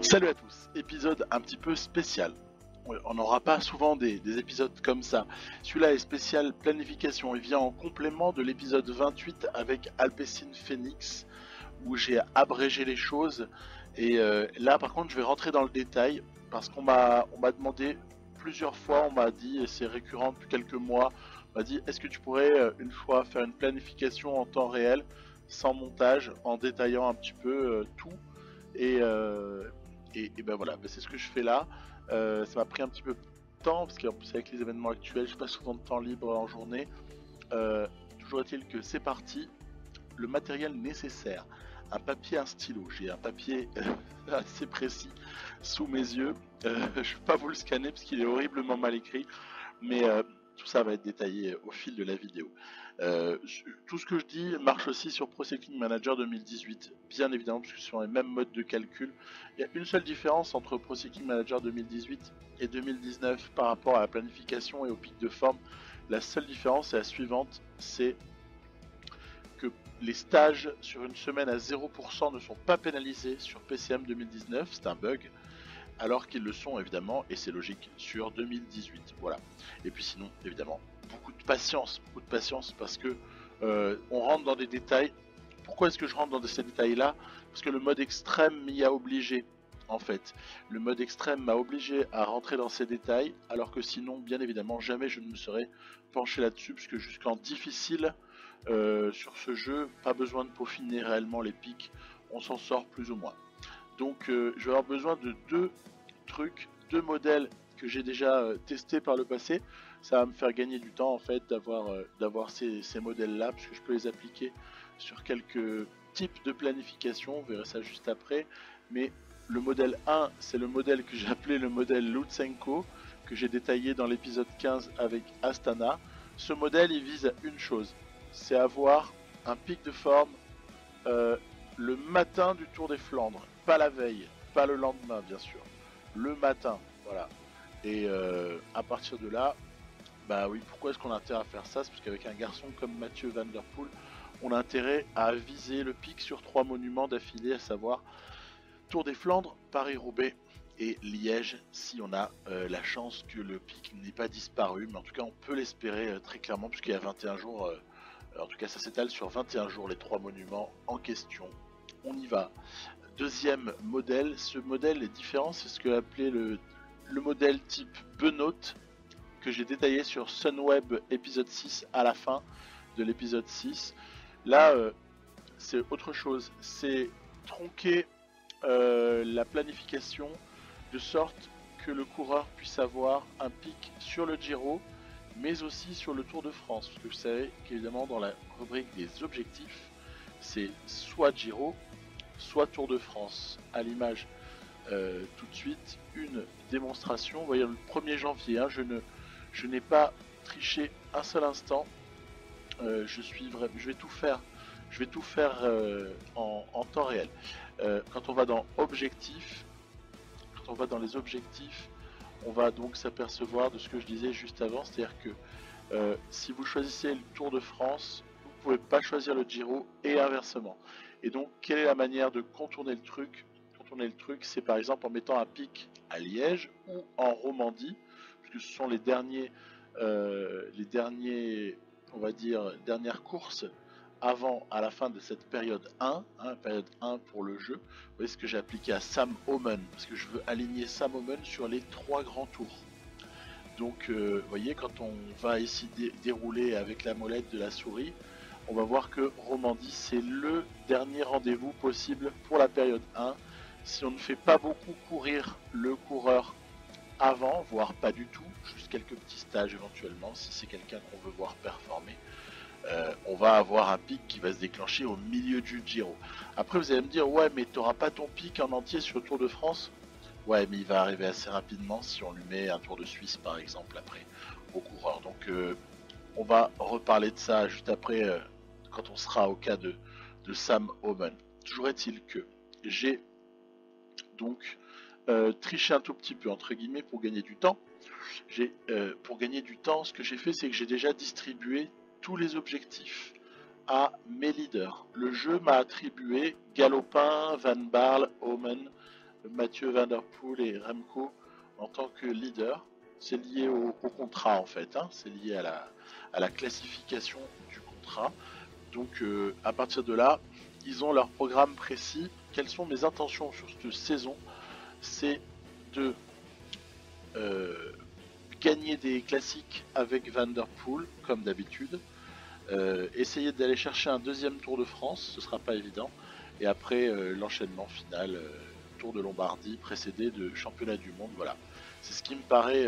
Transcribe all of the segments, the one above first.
Salut à tous, épisode un petit peu spécial. Ouais, on n'aura pas souvent des épisodes comme ça. Celui-là est spécial planification, il vient en complément de l'épisode 28 avec Alpecin Phoenix, où j'ai abrégé les choses. Et là par contre je vais rentrer dans le détail, parce qu'on m'a demandé plusieurs fois, on m'a dit, et c'est récurrent depuis quelques mois, on m'a dit est-ce que tu pourrais une fois faire une planification en temps réel, sans montage, en détaillant un petit peu tout. Et, euh, et ben voilà, ben c'est ce que je fais là. Ça m'a pris un petit peu de temps, parce qu'en plus avec les événements actuels, j'ai pas souvent de temps libre en journée. Euh, Toujours est-il que c'est parti. Le matériel nécessaire, un papier, un stylo. J'ai un papier assez précis sous mes yeux. Je ne vais pas vous le scanner parce qu'il est horriblement mal écrit, mais tout ça va être détaillé au fil de la vidéo. Tout ce que je dis marche aussi sur Pro Cycling Manager 2018, bien évidemment, puisque ce sont les mêmes modes de calcul. Il y a une seule différence entre Pro Cycling Manager 2018 et 2019 par rapport à la planification et au pic de forme. La seule différence est la suivante, c'est que les stages sur une semaine à 0% ne sont pas pénalisés sur PCM 2019, c'est un bug, alors qu'ils le sont évidemment, et c'est logique, sur 2018. Voilà. Et puis sinon, évidemment, beaucoup de patience parce que on rentre dans des détails. Pourquoi est-ce que je rentre dans ces détails-là? Parce que le mode extrême m'y a obligé. En fait, le mode extrême m'a obligé à rentrer dans ces détails, alors que sinon, bien évidemment, jamais je ne me serais penché là-dessus, puisque jusqu'en difficile, sur ce jeu, pas besoin de peaufiner réellement les pics, on s'en sort plus ou moins. Donc je vais avoir besoin de deux trucs, deux modèles que j'ai déjà testés par le passé. Ça va me faire gagner du temps en fait d'avoir ces modèles-là, puisque je peux les appliquer sur quelques types de planification, on verra ça juste après. Mais le modèle 1, c'est le modèle que j'ai appelé le modèle Lutsenko, que j'ai détaillé dans l'épisode 15 avec Astana. Ce modèle, il vise à une chose, c'est avoir un pic de forme euh, le matin du Tour des Flandres, pas la veille, pas le lendemain bien sûr, le matin, voilà. Et à partir de là, bah oui, pourquoi est-ce qu'on a intérêt à faire ça? C'est parce qu'avec un garçon comme Mathieu Van Der Poel, on a intérêt à viser le pic sur trois monuments d'affilée, à savoir Tour des Flandres, Paris-Roubaix et Liège, si on a la chance que le pic n'ait pas disparu, mais en tout cas on peut l'espérer très clairement, puisqu'il y a 21 jours, en tout cas ça s'étale sur 21 jours les trois monuments en question. On y va. Deuxième modèle, ce modèle est différent, c'est ce que appelé le modèle type Benoît, que j'ai détaillé sur Sunweb épisode 6 à la fin de l'épisode 6. Là, c'est autre chose, c'est tronquer la planification de sorte que le coureur puisse avoir un pic sur le Giro, mais aussi sur le Tour de France. Parce que vous savez qu'évidemment dans la rubrique des objectifs, c'est soit Giro, soit Tour de France. À l'image tout de suite, une démonstration. Vous voyez, le 1er janvier, hein, je n'ai pas triché un seul instant. Je vais tout faire. Je vais tout faire en temps réel. Quand on va dans objectifs, quand on va dans les objectifs, on va donc s'apercevoir de ce que je disais juste avant, c'est-à-dire que si vous choisissez le Tour de France, vous ne pouvez pas choisir le Giro et inversement. Et donc, quelle est la manière de contourner le truc? Contourner le truc, c'est par exemple en mettant un pic à Liège ou en Romandie, puisque ce sont les derniers, on va dire, dernières courses à la fin de cette période 1, hein, période 1 pour le jeu. Vous voyez ce que j'ai appliqué à Sam Omen, parce que je veux aligner Sam Omen sur les trois grands tours. Donc, vous voyez, quand on va ici dérouler avec la molette de la souris, on va voir que Romandie, c'est le dernier rendez-vous possible pour la période 1. Si on ne fait pas beaucoup courir le coureur avant, voire pas du tout, juste quelques petits stages éventuellement, si c'est quelqu'un qu'on veut voir performer, on va avoir un pic qui va se déclencher au milieu du Giro. Après, vous allez me dire, ouais, mais tu n'auras pas ton pic en entier sur le Tour de France. Ouais, mais il va arriver assez rapidement si on lui met un Tour de Suisse, par exemple, après, au coureur. Donc, on va reparler de ça juste après, quand on sera au cas de Sam Omen. Toujours est-il que j'ai donc triché un tout petit peu, entre guillemets, pour gagner du temps. Pour gagner du temps, ce que j'ai fait, c'est que j'ai déjà distribué tous les objectifs à mes leaders. Le jeu m'a attribué Galopin, Van Barle, Omen, Mathieu Van Der Poel et Remco en tant que leader. C'est lié au contrat en fait, hein. C'est lié à la classification du contrat. Donc à partir de là, ils ont leur programme précis. Quelles sont mes intentions sur cette saison? C'est de gagner des classiques avec Van Der Poel, comme d'habitude. Essayer d'aller chercher un deuxième Tour de France, ce sera pas évident. Et après l'enchaînement final, Tour de Lombardie, précédé de Championnat du Monde. Voilà. C'est ce qui me paraît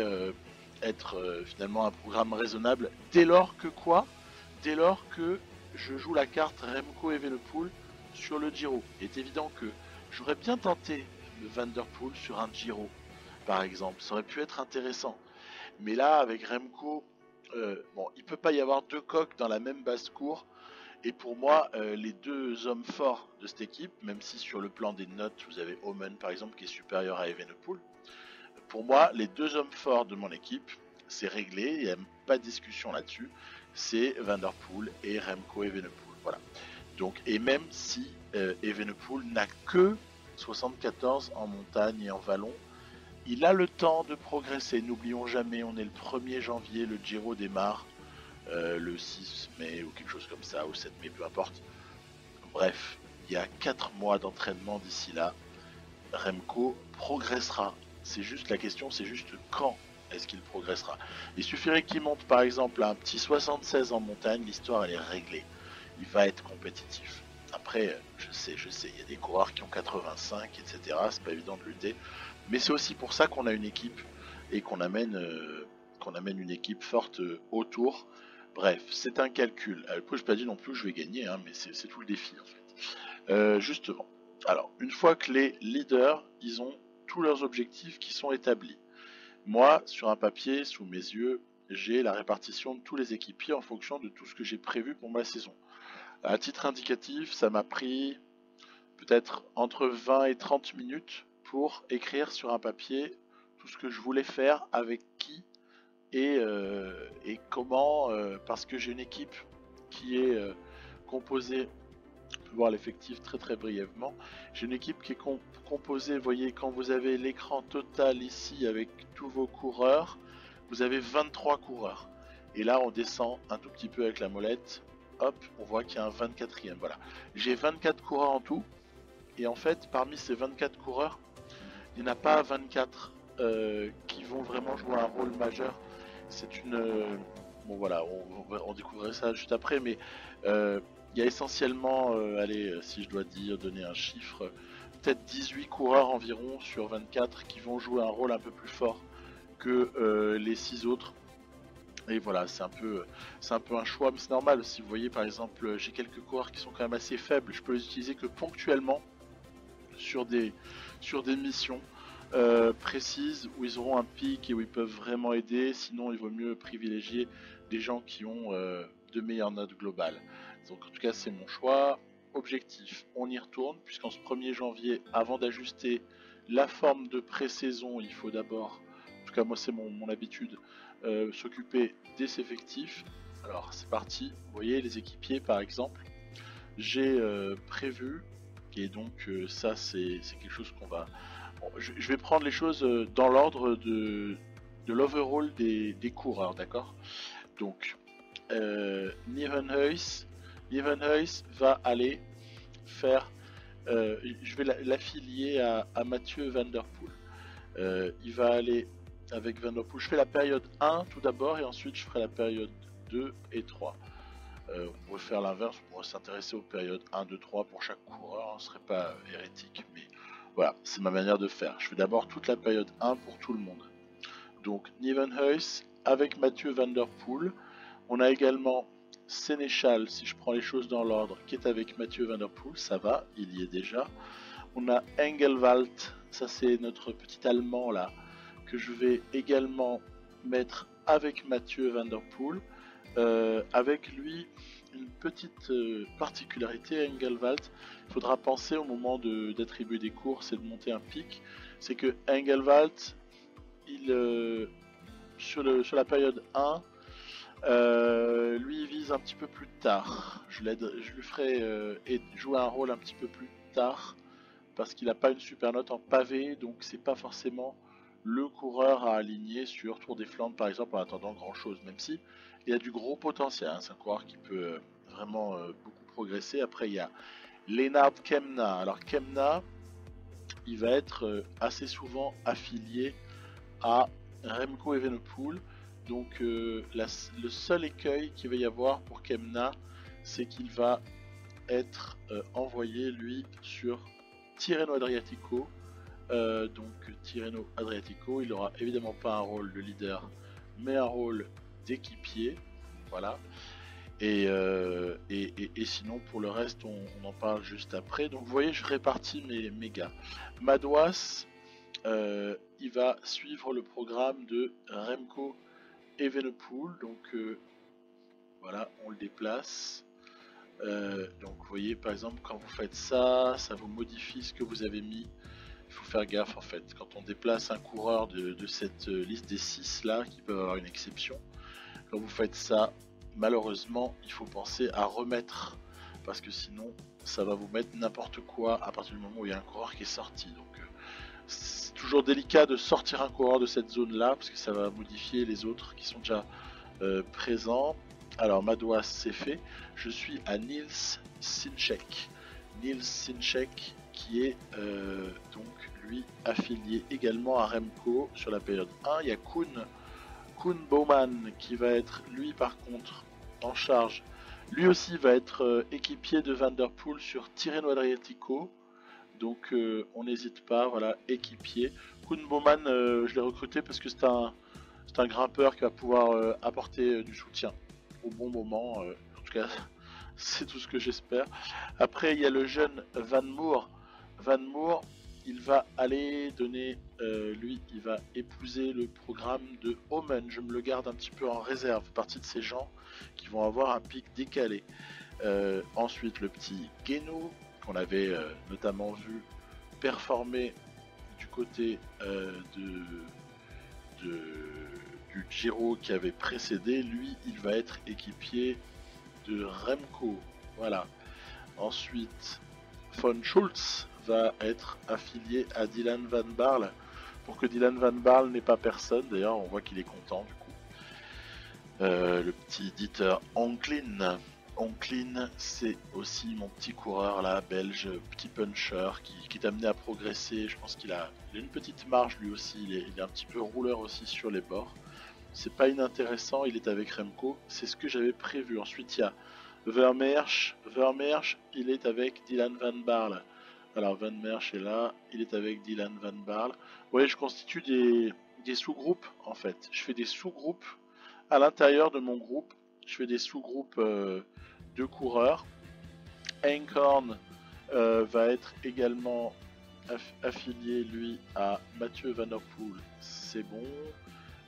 être finalement un programme raisonnable. Dès lors que quoi? Dès lors que je joue la carte Remco Evenepoel sur le Giro. Il est évident que j'aurais bien tenté le Van Der Poel sur un Giro, par exemple. Ça aurait pu être intéressant. Mais là, avec Remco, bon, il peut pas y avoir deux coqs dans la même basse-cour. Et pour moi, les deux hommes forts de cette équipe, même si sur le plan des notes, vous avez Omen par exemple qui est supérieur à Evenepoel, pour moi, les deux hommes forts de mon équipe, c'est réglé, il n'y a pas de discussion là-dessus, c'est Van Der Poel et Remco Evenepoel. Voilà. Donc, et même si Evenepoel n'a que 74 en montagne et en vallon, il a le temps de progresser. N'oublions jamais, on est le 1er janvier, le Giro démarre le 6 mai ou quelque chose comme ça, ou 7 mai, peu importe. Bref, il y a 4 mois d'entraînement d'ici là. Remco progressera. C'est juste la question, c'est juste quand est-ce qu'il progressera. Il suffirait qu'il monte par exemple à un petit 76 en montagne, l'histoire elle est réglée. Il va être compétitif. Après, je sais, il y a des coureurs qui ont 85, etc. C'est pas évident de lutter. Mais c'est aussi pour ça qu'on a une équipe et qu'on amène une équipe forte autour. Bref, c'est un calcul. Je n'ai pas dit non plus que je vais gagner, hein, mais c'est tout le défi en fait. Justement. Alors, une fois que les leaders, ils ont tous leurs objectifs qui sont établis. Moi, sur un papier, sous mes yeux, j'ai la répartition de tous les équipiers en fonction de tout ce que j'ai prévu pour ma saison. À titre indicatif, ça m'a pris peut-être entre 20 et 30 minutes pour écrire sur un papier tout ce que je voulais faire, avec qui et comment, parce que j'ai une équipe qui est composée, on peut voir l'effectif très très brièvement, j'ai une équipe qui est composée, vous voyez, quand vous avez l'écran total ici avec tous vos coureurs, vous avez 23 coureurs. Et là on descend un tout petit peu avec la molette, hop, on voit qu'il y a un 24e, voilà. J'ai 24 coureurs en tout, et en fait, parmi ces 24 coureurs, il n'y en a pas 24 qui vont vraiment jouer un rôle majeur. C'est une... bon voilà, on découvrirait ça juste après, mais il y a essentiellement, allez, si je dois donner un chiffre, peut-être 18 coureurs environ sur 24 qui vont jouer un rôle un peu plus fort que les 6 autres. Et voilà, c'est un peu un choix, mais c'est normal. Si vous voyez par exemple, j'ai quelques coureurs qui sont quand même assez faibles, je peux les utiliser que ponctuellement sur des missions précises où ils auront un pic et où ils peuvent vraiment aider. Sinon, il vaut mieux privilégier des gens qui ont de meilleures notes globales. Donc en tout cas, c'est mon choix. Objectif, on y retourne, puisqu'en ce 1er janvier, avant d'ajuster la forme de pré-saison, il faut d'abord, en tout cas moi c'est mon habitude, s'occuper des effectifs. Alors c'est parti, vous voyez les équipiers par exemple, j'ai prévu, et donc ça c'est quelque chose qu'on va... Bon, je vais prendre les choses dans l'ordre de l'overall des coureurs, d'accord? Donc, Nieuwenhuis va aller faire... je vais l'affilier à Mathieu Van Der Poel. Il va aller avec Van Der Poel. Je fais la période 1 tout d'abord et ensuite je ferai la période 2 et 3. On pourrait faire l'inverse, on pourrait s'intéresser aux périodes 1, 2, 3 pour chaque coureur, ce ne serait pas hérétique, mais voilà, c'est ma manière de faire. Je fais d'abord toute la période 1 pour tout le monde. Donc Nieuwenhuis avec Mathieu Van Der Poel. On a également Sénéchal, si je prends les choses dans l'ordre, qui est avec Mathieu Van Der Poel, ça va, il y est déjà. On a Engelwald, ça c'est notre petit Allemand là, que je vais également mettre avec Mathieu Van Der Poel. Avec lui, une petite particularité à Engelwald, il faudra penser au moment d'attribuer des courses et de monter un pic, c'est que Engelwald, sur la période 1, lui il vise un petit peu plus tard. Je lui ferai jouer un rôle un petit peu plus tard, parce qu'il n'a pas une super note en pavé, donc c'est pas forcément le coureur à aligner sur Tour des Flandres par exemple en attendant grand chose, même si il a du gros potentiel, hein. C'est un coureur qui peut vraiment beaucoup progresser. Après il y a Lennart Kemna. Alors Kemna, il va être assez souvent affilié à Remco Evenepoel. Donc le seul écueil qu'il va y avoir pour Kemna, c'est qu'il va être envoyé lui sur Tirreno Adriatico. Donc Tirreno Adriatico, il n'aura évidemment pas un rôle de leader, mais un rôle d'équipier. Voilà. Et sinon pour le reste on en parle juste après. Donc vous voyez, je répartis mes gars. Madouas, il va suivre le programme de Remco Evenepoel. Donc voilà, on le déplace. Donc vous voyez par exemple quand vous faites ça, ça vous modifie ce que vous avez mis. Il faut faire gaffe en fait. Quand on déplace un coureur de cette liste des 6 là, qui peuvent avoir une exception, quand vous faites ça, malheureusement, il faut penser à remettre, parce que sinon, ça va vous mettre n'importe quoi à partir du moment où il y a un coureur qui est sorti. Donc, c'est toujours délicat de sortir un coureur de cette zone-là, parce que ça va modifier les autres qui sont déjà présents. Alors, Madouas, c'est fait. Je suis à Nils Sinchek. Nils Sinchek, qui est donc lui affilié également à Remco sur la période 1. Il y a Koen Bouwman qui va être lui par contre en charge. Lui aussi va être équipier de Van Der Poel sur Tirreno Adriatico. Donc on n'hésite pas, voilà, équipier. Koen Bouwman, je l'ai recruté parce que c'est un grimpeur qui va pouvoir apporter du soutien au bon moment. En tout cas, c'est tout ce que j'espère. Après, il y a le jeune Van Moer. Van Moer, il va aller donner, lui, il va épouser le programme de Omen. Je me le garde un petit peu en réserve, partie de ces gens qui vont avoir un pic décalé. Ensuite, le petit Guénou, qu'on avait notamment vu performer du côté du Giro qui avait précédé. Lui, il va être équipier de Remco. Voilà. Ensuite, Von Schultz va être affilié à Dylan Van Baarle pour que Dylan Van Baarle n'ait pas personne. D'ailleurs, on voit qu'il est content du coup. Le petit Dieter Anklin. Anklin, c'est aussi mon petit coureur là, belge, petit puncher qui est amené à progresser. Je pense qu'il a une petite marge lui aussi. Il est un petit peu rouleur aussi sur les bords. C'est pas inintéressant. Il est avec Remco. C'est ce que j'avais prévu. Ensuite, il y a Vermeersch, il est avec Dylan Van Baarle. Alors Van Merch est là, il est avec Dylan Van Baarle. Vous voyez, je constitue des sous-groupes en fait. Je fais des sous-groupes à l'intérieur de mon groupe. Je fais des sous-groupes de coureurs. Einkorn va être également affilié lui à Mathieu Van Der Poel. C'est bon.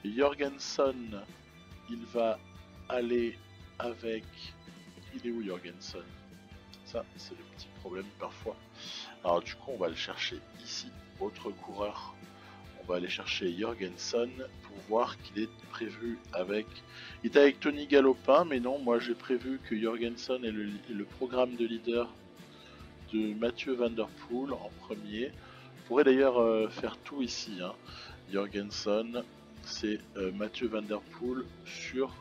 Jorgenson, il va aller avec... Il est où Jorgenson? Ça, c'est le petit problème parfois. Alors du coup, on va le chercher ici. Autre coureur. On va aller chercher Jorgenson pour voir qu'il est prévu avec... Il est avec Tony Galopin, mais non, moi j'ai prévu que Jorgenson est le programme de leader de Mathieu Van Der Poel en premier. On pourrait d'ailleurs faire tout ici. Hein. Jorgenson, c'est Mathieu Van Der Poel sur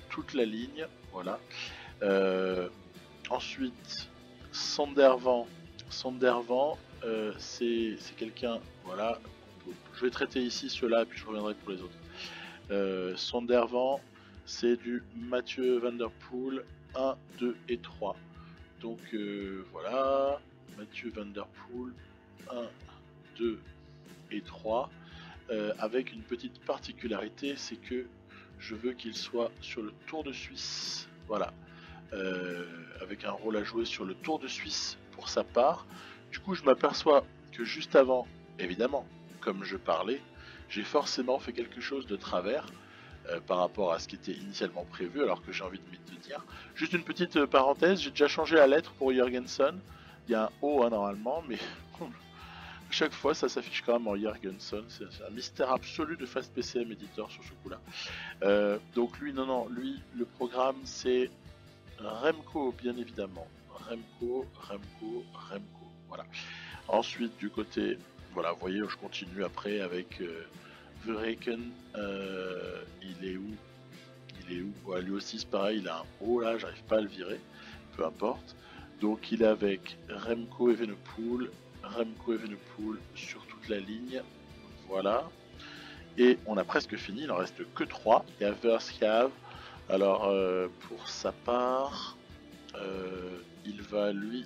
toute la ligne. Voilà. Ensuite, Sandervan, c'est quelqu'un, voilà, je vais traiter ici ceux-là, puis je reviendrai pour les autres. Sandervan, c'est du Mathieu Van Der Poel 1, 2 et 3. Donc voilà, Mathieu Van Der Poel 1, 2 et 3, avec une petite particularité, c'est que je veux qu'il soit sur le Tour de Suisse, voilà. Avec un rôle à jouer sur le Tour de Suisse pour sa part. Du coup, je m'aperçois que juste avant, évidemment, comme je parlais, j'ai forcément fait quelque chose de travers par rapport à ce qui était initialement prévu, alors que j'ai envie de dire. Juste une petite parenthèse, j'ai déjà changé la lettre pour Jorgenson. Il y a un O hein, normalement, mais à chaque fois ça s'affiche quand même en Jorgenson. C'est un mystère absolu de Fast PCM Editor sur ce coup-là. Donc lui, lui, le programme c'est Remco, bien évidemment. Remco. Voilà. Ensuite, du côté, voilà, vous voyez, je continue après avec Verreken. Il est où? Il est où? Ouais, lui aussi, c'est pareil, il a un haut là, j'arrive pas à le virer, peu importe. Donc, il est avec Remco Evenepoel, sur toute la ligne, voilà. Et on a presque fini, il en reste que 3. Il y a Verskav. Alors, pour sa part, il va lui.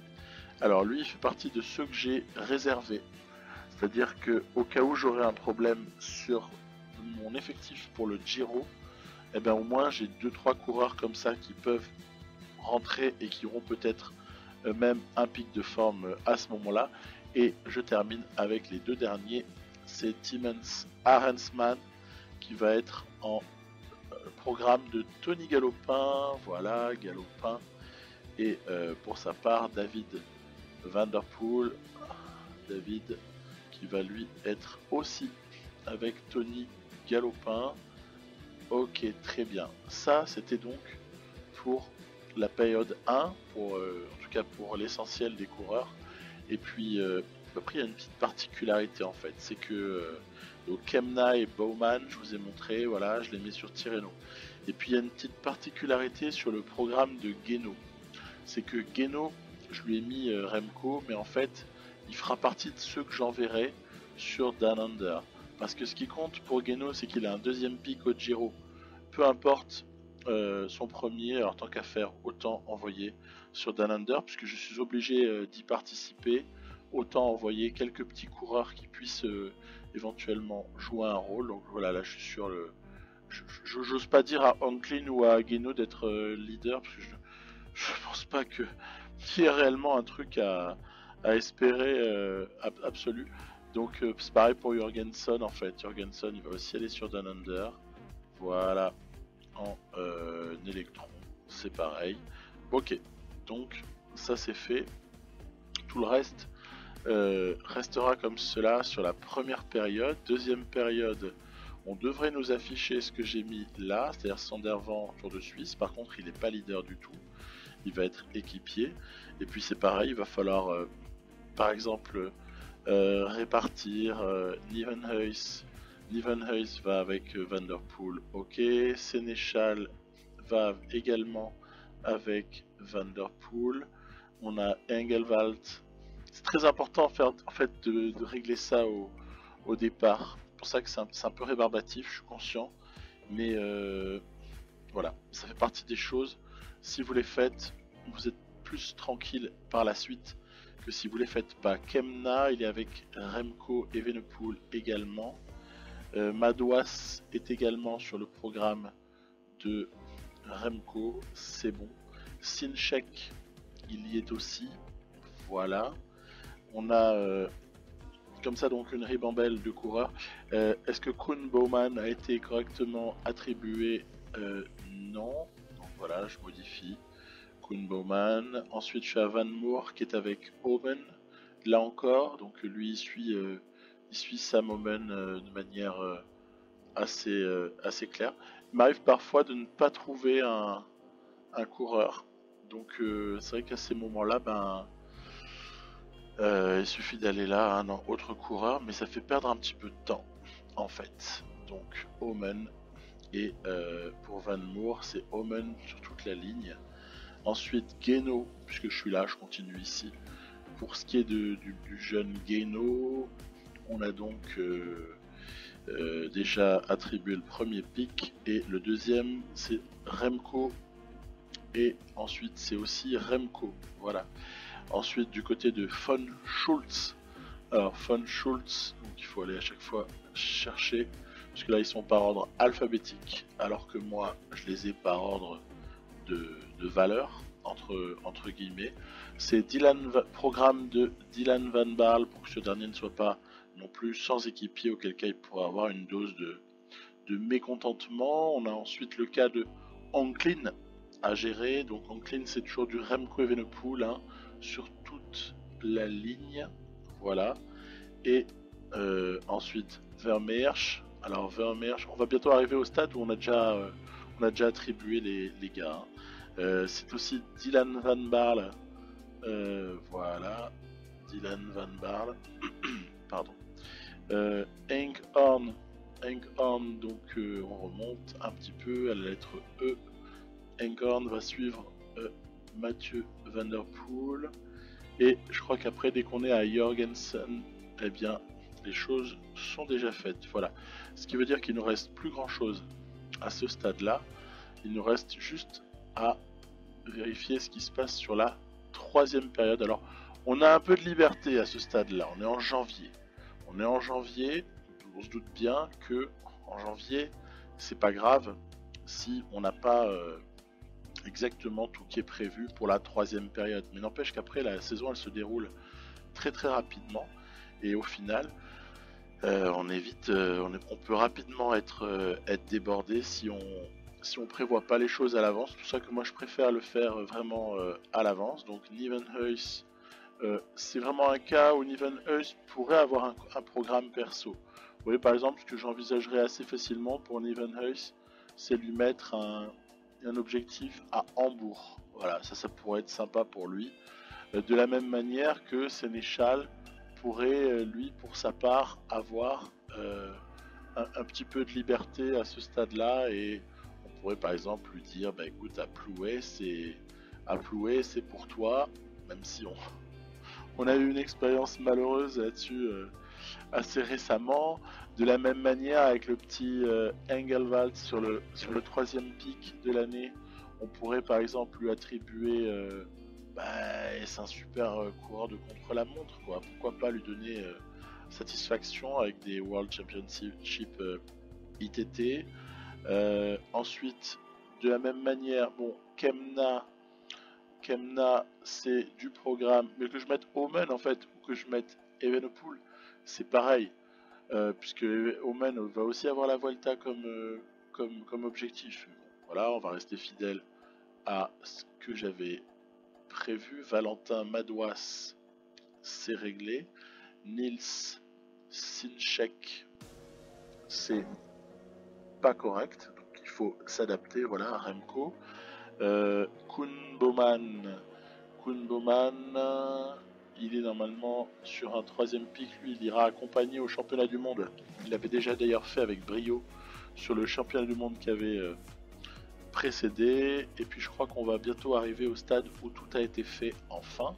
Alors, lui, il fait partie de ceux que j'ai réservés. C'est-à-dire que au cas où j'aurais un problème sur mon effectif pour le Giro, eh ben au moins j'ai 2-3 coureurs comme ça qui peuvent rentrer et qui auront peut-être même un pic de forme à ce moment-là. Et je termine avec les deux derniers. C'est Timmins Arensman qui va être en programme de Tony Galopin. Voilà, Galopin. Et pour sa part, David Van Der Poel. David qui va lui être aussi avec Tony Galopin. Ok, très bien. Ça, c'était donc pour la période 1, pour, en tout cas pour l'essentiel des coureurs. Et puis, après, il y a une petite particularité en fait, c'est que donc Kemna et Bowman, je vous ai montré, voilà, je les mets sur Tirreno. Et puis, il y a une petite particularité sur le programme de Guéno. C'est que Guéno, je lui ai mis Remco, mais en fait, il fera partie de ceux que j'enverrai sur Down Under. Parce que ce qui compte pour Guéno, c'est qu'il a un deuxième pic au Giro. Peu importe son premier, alors tant qu'à faire, autant envoyer sur Down Under, puisque je suis obligé d'y participer. Autant envoyer quelques petits coureurs qui puissent éventuellement jouer un rôle. Donc voilà, là je suis sur le... J'ose pas dire à Anklin ou à Guéno d'être leader, parce que je pense pas qu'il y ait réellement un truc à espérer absolu. Donc c'est pareil pour Jorgensen en fait. Jorgensen il va aussi aller sur Down Under. Voilà, en électron, c'est pareil. Ok, donc ça c'est fait. Tout le reste restera comme cela sur la première période. Deuxième période, on devrait nous afficher ce que j'ai mis là, c'est-à-dire Sander Van, Tour de Suisse. Par contre, il n'est pas leader du tout. Il va être équipier. Et puis c'est pareil, il va falloir par exemple répartir Nieuwenhuis. Nieuwenhuis va avec Van Der Poel, ok. Sénéchal va également avec Van Der Poel. On a Engelwald. C'est très important en fait de régler ça au départ. C'est pour ça que c'est un peu rébarbatif, je suis conscient. Mais voilà, ça fait partie des choses. Si vous les faites, vous êtes plus tranquille par la suite que si vous les faites pas. Kemna, il est avec Remco Evenepoel également. Madouas est également sur le programme de Remco, c'est bon. Sinchek, il y est aussi. Voilà. On a comme ça donc une ribambelle de coureurs. Est-ce que Koen Bowman a été correctement attribué? Non. Donc voilà, je modifie. Koen Bowman. Ensuite, je suis à Van Moor qui est avec Omen. Là encore, donc lui il suit Sam Omen de manière assez claire. Il m'arrive parfois de ne pas trouver un coureur. Donc c'est vrai qu'à ces moments-là, il suffit d'aller là à un autre coureur, mais ça fait perdre un petit peu de temps en fait. Donc Omen et pour Van Moor, c'est Omen sur toute la ligne. Ensuite Guéno, puisque je suis là, je continue ici. Pour ce qui est du jeune Guéno, on a donc déjà attribué le premier pic et le deuxième c'est Remco et ensuite c'est aussi Remco, voilà. Ensuite du côté de Von Schultz, alors Von Schultz, donc il faut aller à chaque fois chercher, parce que là ils sont par ordre alphabétique, alors que moi je les ai par ordre de valeur, entre guillemets. C'est programme de Dylan Van Baarle, pour que ce dernier ne soit pas non plus sans équipier, auquel cas il pourrait avoir une dose de mécontentement. On a ensuite le cas de Anklin à gérer. Donc Anklin, c'est toujours du Remco Evenepoel hein, sur toute la ligne. Voilà. Et ensuite Vermeersch. Alors Vermeersch, on va bientôt arriver au stade où on a déjà attribué les gars. Hein. C'est aussi Dylan Van Baarle. Voilà. Dylan Van Baarle. Pardon. Hank Horn, donc on remonte un petit peu à la lettre E. Hank Horn va suivre Mathieu Van Der Poel. Et je crois qu'après, dès qu'on est à Jorgensen, eh bien, les choses sont déjà faites. Voilà. Ce qui veut dire qu'il ne nous reste plus grand chose à ce stade-là. Il nous reste juste à vérifier ce qui se passe sur la troisième période. Alors, on a un peu de liberté à ce stade-là. On est en janvier. On se doute bien que en janvier, c'est pas grave si on n'a pas exactement tout qui est prévu pour la troisième période. Mais n'empêche qu'après, la saison, elle se déroule très très rapidement. Et au final, on peut rapidement être débordé si on prévoit pas les choses à l'avance. C'est pour ça que moi, je préfère le faire vraiment à l'avance. Donc, Nieuwenhuis, c'est vraiment un cas où Nieuwenhuis pourrait avoir un programme perso. Vous voyez, par exemple, ce que j'envisagerais assez facilement pour Nieuwenhuis, c'est lui mettre un objectif à Hambourg. Voilà, ça pourrait être sympa pour lui. De la même manière que Sénéchal pourrait, lui, pour sa part, avoir un petit peu de liberté à ce stade-là, et on pourrait par exemple lui dire, bah écoute, à Plouay, c'est pour toi, même si on a eu une expérience malheureuse là-dessus assez récemment. De la même manière, avec le petit Engelwald sur le troisième pic de l'année, on pourrait par exemple lui attribuer c'est un super coureur de contre-la-montre, quoi. Pourquoi pas lui donner satisfaction avec des World Championship ITT. Ensuite, de la même manière, bon, Kemna, c'est du programme, mais que je mette Omen en fait, ou que je mette Evenepoel, c'est pareil. Puisque Omen va aussi avoir la Vuelta comme objectif. Voilà, on va rester fidèle à ce que j'avais prévu. Valentin Madouas, c'est réglé. Nils Sinchek, c'est pas correct, donc il faut s'adapter. Voilà, à Remco. Koen Bouwman, il est normalement sur un troisième pic. Lui, il ira accompagner au championnat du monde. Il avait déjà d'ailleurs fait avec brio sur le championnat du monde qui avait précédé. Et puis je crois qu'on va bientôt arriver au stade où tout a été fait enfin.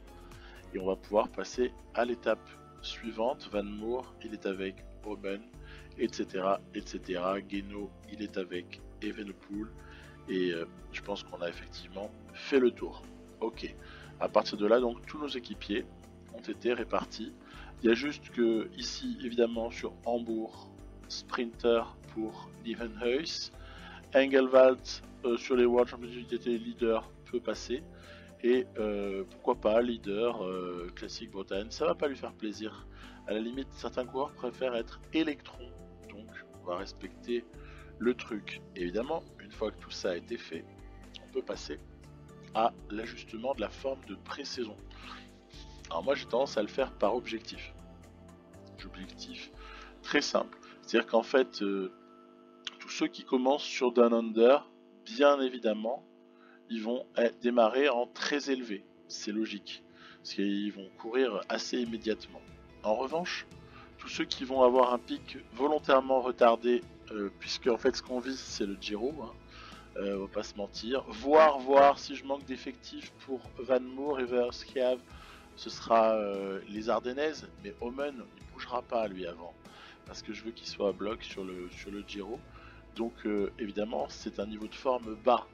Et on va pouvoir passer à l'étape suivante. Van Moer, il est avec Omen, etc. Guénaud, il est avec Evenepoel. Et je pense qu'on a effectivement fait le tour. Ok. À partir de là, donc, tous nos équipiers ont été répartis. Il y a juste que ici, évidemment, sur Hambourg, Sprinter pour Nieuwenhuis. Engelwald sur les World Championships était leader, peut passer. Et pourquoi pas leader classique Bretagne, ça va pas lui faire plaisir. À la limite, certains coureurs préfèrent être électron, donc on va respecter le truc. Évidemment, une fois que tout ça a été fait, on peut passer à l'ajustement de la forme de pré-saison. Alors moi j'ai tendance à le faire par objectif. Objectif très simple. C'est-à-dire qu'en fait, tous ceux qui commencent sur Down Under, bien évidemment, ils vont démarrer en très élevé. C'est logique. Parce qu'ils vont courir assez immédiatement. En revanche, tous ceux qui vont avoir un pic volontairement retardé, puisque en fait ce qu'on vise c'est le Giro, on va pas se mentir, voir si je manque d'effectifs pour Van Moer et Verschiave, ce sera les Ardennaises, mais Omen il bougera pas lui avant, parce que je veux qu'il soit à bloc sur le Giro. Donc évidemment c'est un niveau de forme bas,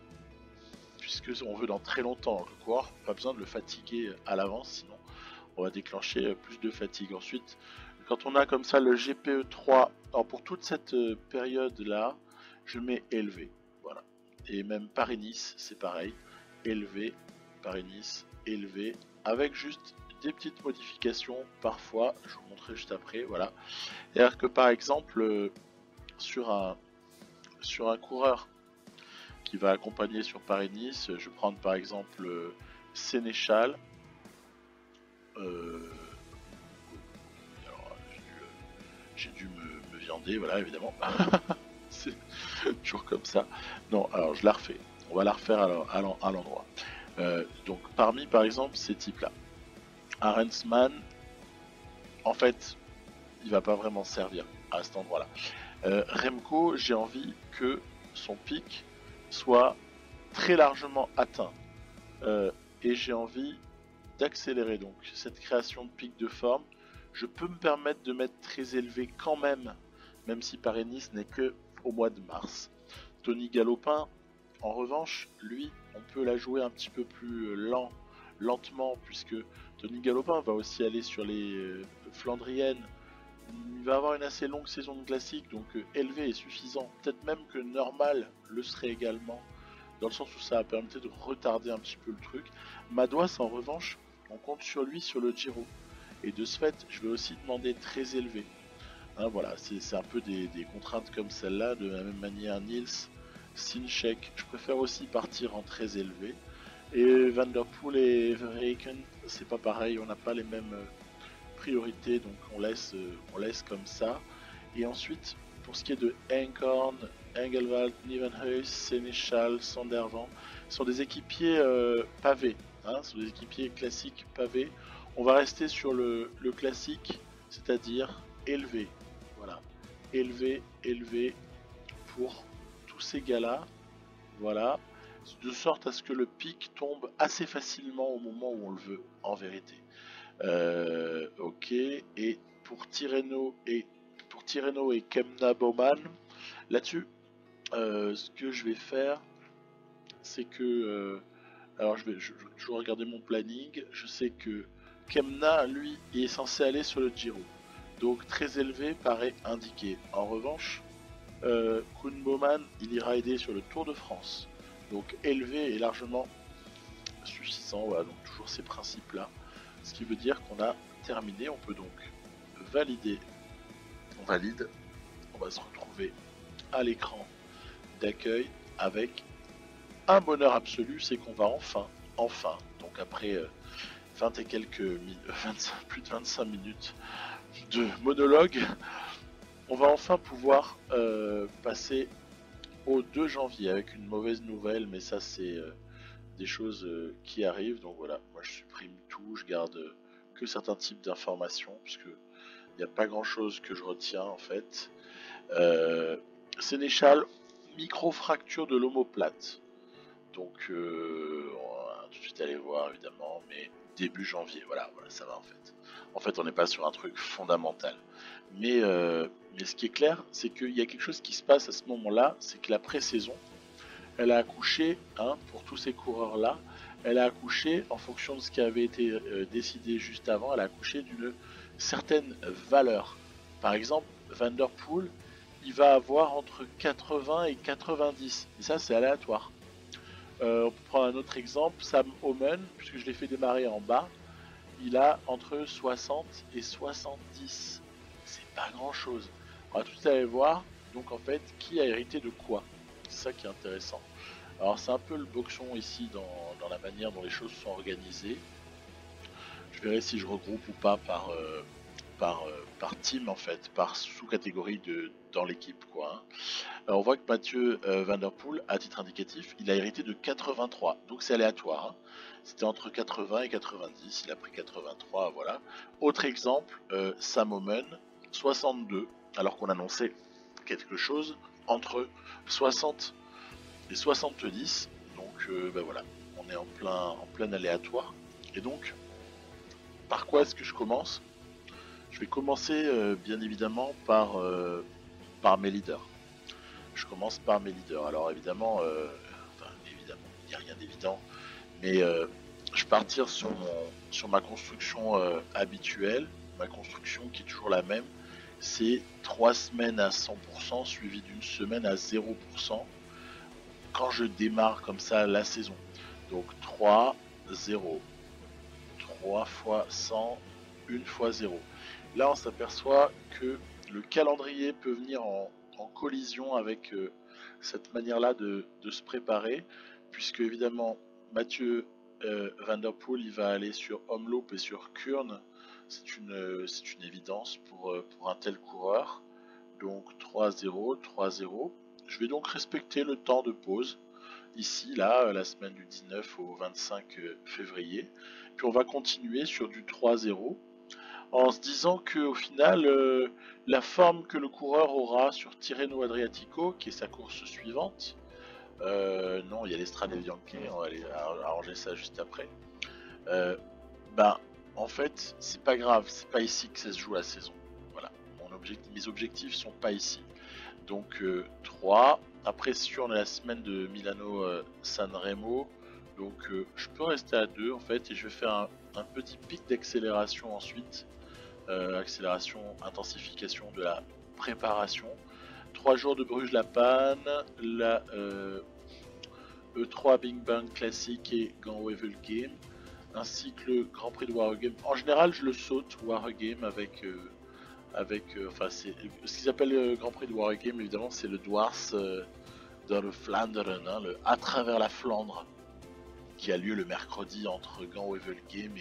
puisque on veut dans très longtemps le coureur, pas besoin de le fatiguer à l'avance, sinon on va déclencher plus de fatigue. Ensuite, quand on a comme ça le GPE3, alors pour toute cette période là, je mets élevé, voilà. Et même Paris-Nice, c'est pareil, élevé, Paris-Nice, élevé, avec juste des petites modifications parfois, je vous montrerai juste après, voilà. C'est-à-dire que par exemple, sur un coureur qui va accompagner sur Paris-Nice, je vais prendre par exemple Sénéchal. Alors, j'ai dû me viander, voilà, évidemment. C'est toujours comme ça. Non, alors je la refais. On va la refaire à l'endroit. Donc parmi par exemple ces types là, Arensman, en fait, il va pas vraiment servir à cet endroit-là. Remco, j'ai envie que son pic soit très largement atteint. Et j'ai envie d'accélérer donc cette création de pic de forme. Je peux me permettre de mettre très élevé quand même si Paris-Nice n'est que au mois de mars. Tony Galopin, en revanche, lui, on peut la jouer un petit peu plus lentement, puisque Tony Galopin va aussi aller sur les Flandriennes. Il va avoir une assez longue saison de classique, donc élevé est suffisant. Peut-être même que normal le serait également, dans le sens où ça va permettre de retarder un petit peu le truc. Madouas, en revanche, on compte sur lui sur le Giro. Et de ce fait, je vais aussi demander très élevé. Hein, voilà, c'est un peu des contraintes comme celle-là. De la même manière, Niels, Sinchek, je préfère aussi partir en très élevé. Et Van Der Poel et Verheyken, c'est pas pareil, on n'a pas les mêmes priorités, donc on laisse comme ça. Et ensuite, pour ce qui est de Enkhorn, Engelwald, Nieuwenhuis, Sénéchal, Sandervan, sont des équipiers pavés, hein, sont des équipiers classiques pavés. On va rester sur le classique, c'est-à-dire élevé. Voilà, élevé pour tous ces gars-là. Voilà, de sorte à ce que le pic tombe assez facilement au moment où on le veut, en vérité. Ok, et pour Tirreno et Kemna Bowman, là-dessus, ce que je vais faire, c'est que alors je vais regarder mon planning. Je sais que Kemna, lui, est censé aller sur le Giro, donc très élevé paraît indiqué. En revanche, Koen Bowman, il ira aider sur le Tour de France, donc élevé est largement suffisant. Voilà, donc toujours ces principes-là, ce qui veut dire qu'on a terminé. On peut donc valider. On valide. On va se retrouver à l'écran d'accueil avec un bonheur absolu, c'est qu'on va enfin, donc après 20 et quelques 25, plus de 25 minutes de monologue, on va enfin pouvoir passer au 2 janvier avec une mauvaise nouvelle, mais ça c'est des choses qui arrivent. Donc voilà, moi je supprime tout, je garde que certains types d'informations, puisque il n'y a pas grand chose que je retiens en fait. Sénéchal, micro-fracture de l'omoplate. Donc on va tout de suite aller voir évidemment, mais début janvier, voilà, ça va en fait. En fait, on n'est pas sur un truc fondamental. Mais ce qui est clair, c'est qu'il y a quelque chose qui se passe à ce moment-là, c'est que la pré-saison, elle a accouché, hein, pour tous ces coureurs-là, elle a accouché en fonction de ce qui avait été décidé juste avant, elle a accouché d'une certaine valeur. Par exemple, Van Der Poel, il va avoir entre 80 et 90, et ça c'est aléatoire. On peut prendre un autre exemple, Sam Omen, puisque je l'ai fait démarrer en bas, il a entre 60 et 70. C'est pas grand chose. On va tout de suite aller voir, donc en fait, qui a hérité de quoi. C'est ça qui est intéressant. Alors c'est un peu le boxon ici dans la manière dont les choses sont organisées. Je verrai si je regroupe ou pas par team en fait, par sous-catégorie dans l'équipe quoi. Hein. Alors on voit que Mathieu Van Der Poel, à titre indicatif, il a hérité de 83, donc c'est aléatoire. Hein. C'était entre 80 et 90, il a pris 83, voilà. Autre exemple, Sam Omen, 62, alors qu'on annonçait quelque chose entre 60 et 70, donc ben voilà, on est en plein aléatoire. Et donc, par quoi est-ce que je commence ? Je vais commencer bien évidemment par mes leaders. Je commence par mes leaders. Alors évidemment, il n'y a rien d'évident, mais je vais partir sur ma construction habituelle, ma construction qui est toujours la même. C'est 3 semaines à 100% suivi d'une semaine à 0% quand je démarre comme ça la saison. Donc 3, 0. 3 fois 100, 1 fois 0. Là, on s'aperçoit que le calendrier peut venir en collision avec cette manière-là de se préparer, puisque évidemment, Mathieu Van Der Poel, il va aller sur Omloop et sur Kuurne. C'est une évidence pour un tel coureur. Donc 3-0, 3-0. Je vais donc respecter le temps de pause. Ici, là, la semaine du 19 au 25 février. Puis on va continuer sur du 3-0. en se disant que au final, la forme que le coureur aura sur Tirreno Adriatico, qui est sa course suivante, non, il y a l'Estrade Bianchi, on va aller arranger ça juste après. Ben, en fait, c'est pas grave, c'est pas ici que ça se joue la saison. Voilà, mes objectifs sont pas ici. Donc 3. Après, sûr, on a la semaine de Milano Sanremo. Donc je peux rester à 2 en fait, et je vais faire un petit pic d'accélération ensuite. Accélération, intensification de la préparation. 3 jours de Bruges-la-Panne, la E3 Bing Bang Classic et Gand-Wevelgem, ainsi que le Grand Prix de Waregem. En général, je le saute, Waregem, enfin, c'est ce qu'ils appellent le Grand Prix de Waregem, évidemment, c'est le Dwars dans le Flanderen, hein, le à travers la Flandre, qui a lieu le mercredi entre Gand-Wevelgem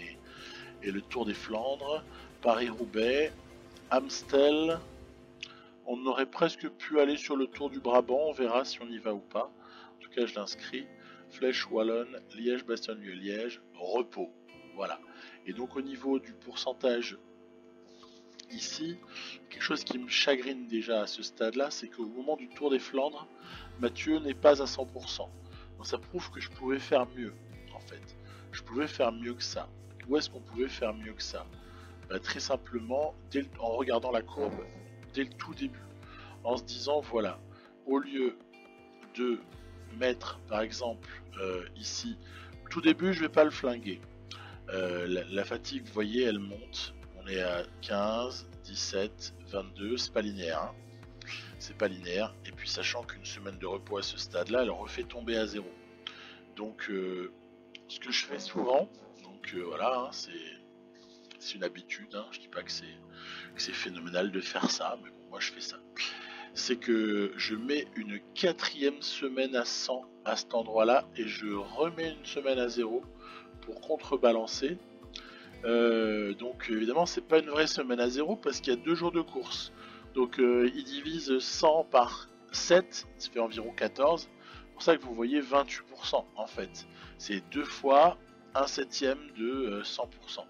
et le Tour des Flandres. Paris-Roubaix, Amstel. On aurait presque pu aller sur le Tour du Brabant, on verra si on y va ou pas. En tout cas, je l'inscris. Flèche Wallonne, Liège, Bastogne, Liège, repos. Voilà. Et donc au niveau du pourcentage ici, quelque chose qui me chagrine déjà à ce stade-là, c'est qu'au moment du Tour des Flandres, Mathieu n'est pas à 100%. Donc ça prouve que je pouvais faire mieux, en fait. Je pouvais faire mieux que ça. Où est-ce qu'on pouvait faire mieux que ça? Très simplement, en regardant la courbe dès le tout début, en se disant, voilà, au lieu de mettre, par exemple, ici, tout début, je vais pas le flinguer. La fatigue, vous voyez, elle monte. On est à 15, 17, 22, c'est pas linéaire. Hein. C'est pas linéaire. Et puis, sachant qu'une semaine de repos à ce stade-là, elle refait tomber à 0. Donc, ce que je fais souvent, donc voilà, hein, c'est une habitude, hein, je dis pas que c'est phénoménal de faire ça, mais bon, moi je fais ça. C'est que je mets une 4e semaine à 100 à cet endroit-là et je remets une semaine à 0 pour contrebalancer. Donc évidemment c'est pas une vraie semaine à 0 parce qu'il y a 2 jours de course. Donc il divise 100 par 7, ça fait environ 14. C'est pour ça que vous voyez 28% en fait. C'est 2 fois 1/7 de 100%.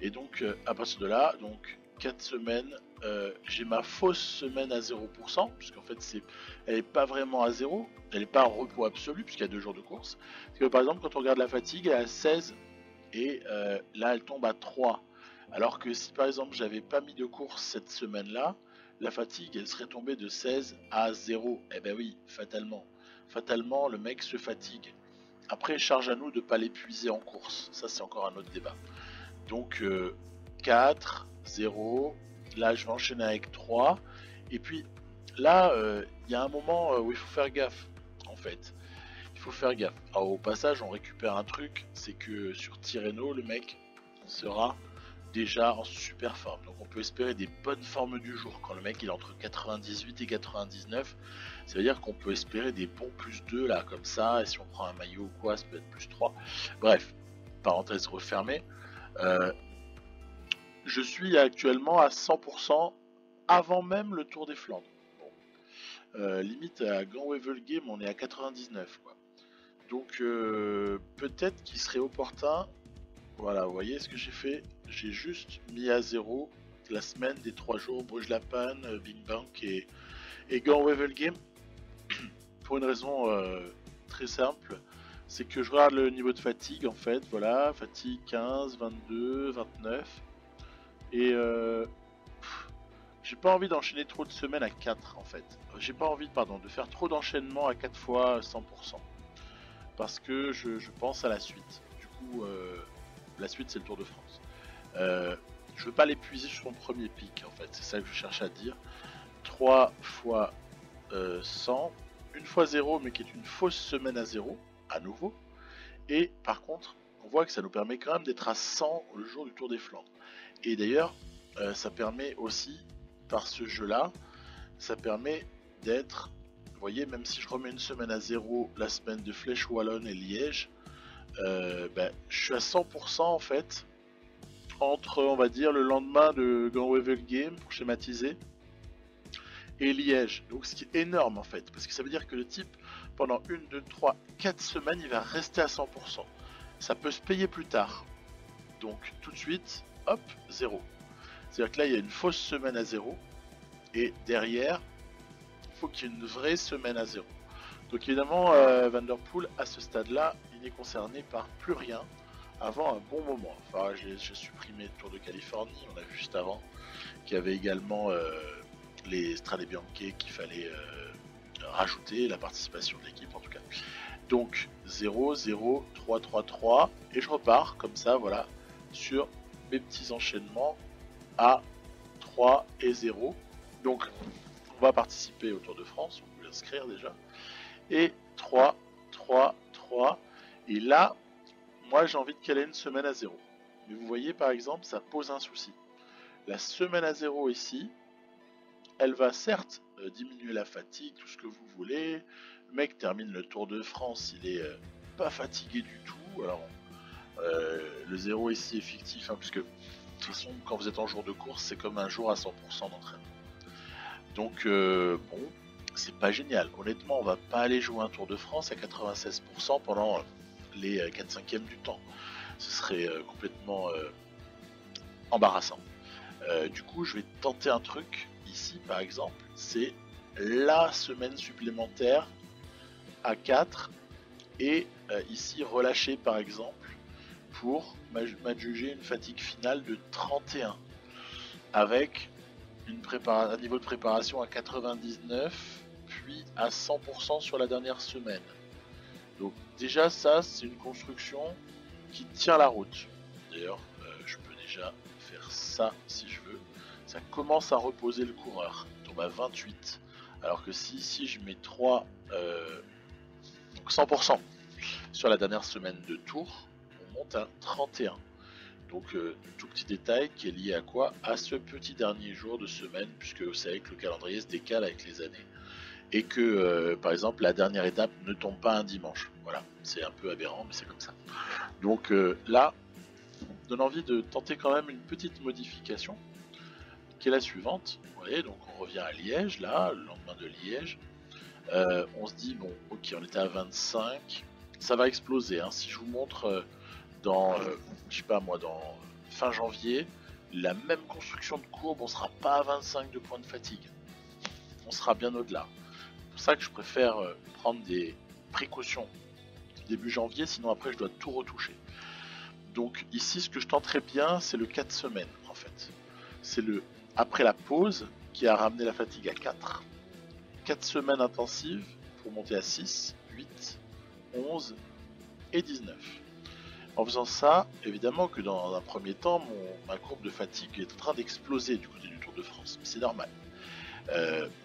Et donc à partir de là, donc 4 semaines, j'ai ma fausse semaine à 0%, puisqu'en fait elle n'est pas vraiment à 0, elle n'est pas en repos absolu, puisqu'il y a 2 jours de course. Parce que par exemple, quand on regarde la fatigue, elle est à 16, et là elle tombe à 3. Alors que si par exemple j'avais pas mis de course cette semaine-là, la fatigue elle serait tombée de 16 à 0. Eh ben oui, fatalement. Fatalement, le mec se fatigue. Après, charge à nous de ne pas l'épuiser en course. Ça, c'est encore un autre débat. Donc 4, 0, là je vais enchaîner avec 3, et puis là il y a un moment où il faut faire gaffe en fait, il faut faire gaffe. Alors au passage on récupère un truc, c'est que sur Tirreno le mec sera déjà en super forme, donc on peut espérer des bonnes formes du jour. Quand le mec il est entre 98 et 99, ça veut dire qu'on peut espérer des bons plus 2 là comme ça, et si on prend un maillot ou quoi ça peut être plus 3, bref, parenthèse refermée. Je suis actuellement à 100% avant même le Tour des Flandres. Bon. Limite à Gand-Wevelgem, on est à 99 quoi. Donc peut-être qu'il serait opportun. Voilà, vous voyez ce que j'ai fait? J'ai juste mis à 0 la semaine des 3 jours Bruges-la-Panne, Bing Bang et Gand-Wevelgem. Pour une raison très simple. C'est que je regarde le niveau de fatigue en fait, voilà, fatigue 15, 22, 29. Et j'ai pas envie d'enchaîner trop de semaines à 4 en fait. J'ai pas envie de faire trop d'enchaînements à 4 fois 100%. Parce que je pense à la suite. Du coup, la suite c'est le Tour de France. Je veux pas l'épuiser sur son premier pic en fait, c'est ça que je cherche à dire. 3 fois 100, une fois 0 mais qui est une fausse semaine à 0, à nouveau. Et par contre, on voit que ça nous permet quand même d'être à 100 le jour du Tour des Flandres. Et d'ailleurs, ça permet aussi, par ce jeu-là, ça permet d'être, vous voyez, même si je remets une semaine à 0 la semaine de Flèche Wallonne et Liège, je suis à 100% en fait, entre, on va dire, le lendemain de Gand-Wevelgem, pour schématiser, et Liège. Donc ce qui est énorme en fait, parce que ça veut dire que le type, pendant 1, 2, 3, 4 semaines, il va rester à 100%. Ça peut se payer plus tard. Donc tout de suite, hop, 0. C'est-à-dire que là, il y a une fausse semaine à 0, et derrière, il faut qu'il y ait une vraie semaine à 0. Donc évidemment, Van Der Poel, à ce stade-là, il n'est concerné par plus rien avant un bon moment. Enfin, j'ai supprimé le Tour de Californie, on a vu juste avant, qu'il y avait également les Strade Bianche qu'il fallait rajouter, la participation de l'équipe en tout cas. Donc 0, 0, 3, 3, 3, et je repars comme ça, voilà, sur mes petits enchaînements à 3 et 0. Donc on va participer au Tour de France, on peut l'inscrire déjà. Et 3, 3, 3. Et là, moi j'ai envie de caler une semaine à 0. Mais vous voyez par exemple, ça pose un souci. La semaine à 0 ici, elle va certes diminuer la fatigue, tout ce que vous voulez. Le mec termine le Tour de France, il est pas fatigué du tout. Alors, le 0 ici est fictif, hein, puisque de toute façon, quand vous êtes en jour de course, c'est comme un jour à 100% d'entraînement. Donc, bon, c'est pas génial. Honnêtement, on va pas aller jouer un Tour de France à 96% pendant les 4/5e du temps. Ce serait complètement embarrassant. Du coup, je vais tenter un truc ici, par exemple, c'est la semaine supplémentaire à 4 et ici relâcher, par exemple, pour m'adjuger une fatigue finale de 31 avec un niveau de préparation à 99 puis à 100% sur la dernière semaine. Donc déjà ça c'est une construction qui tient la route. D'ailleurs je peux déjà faire ça si je veux. Ça commence à reposer le coureur. On tombe à 28. Alors que si ici je mets 3 donc 100% sur la dernière semaine de tour, on monte à 31. Donc tout petit détail qui est lié à quoi? À ce petit dernier jour de semaine, puisque vous savez que le calendrier se décale avec les années. Et que par exemple la dernière étape ne tombe pas un dimanche. Voilà, c'est un peu aberrant mais c'est comme ça. Donc là, donne envie de tenter quand même une petite modification qui est la suivante. Vous voyez, donc on revient à Liège là, le lendemain de Liège. On se dit bon ok, on était à 25, ça va exploser, hein. Si je vous montre dans je sais pas moi, dans fin janvier, la même construction de courbe, on sera pas à 25 de points de fatigue, on sera bien au-delà. C'est pour ça que je préfère prendre des précautions début janvier, sinon après je dois tout retoucher. Donc ici ce que je tenterais bien c'est le 4 semaines en fait. C'est le après la pause qui a ramené la fatigue à 4. 4 semaines intensives pour monter à 6, 8, 11 et 19. En faisant ça, évidemment que dans un premier temps, ma courbe de fatigue est en train d'exploser du côté du Tour de France. C'est normal.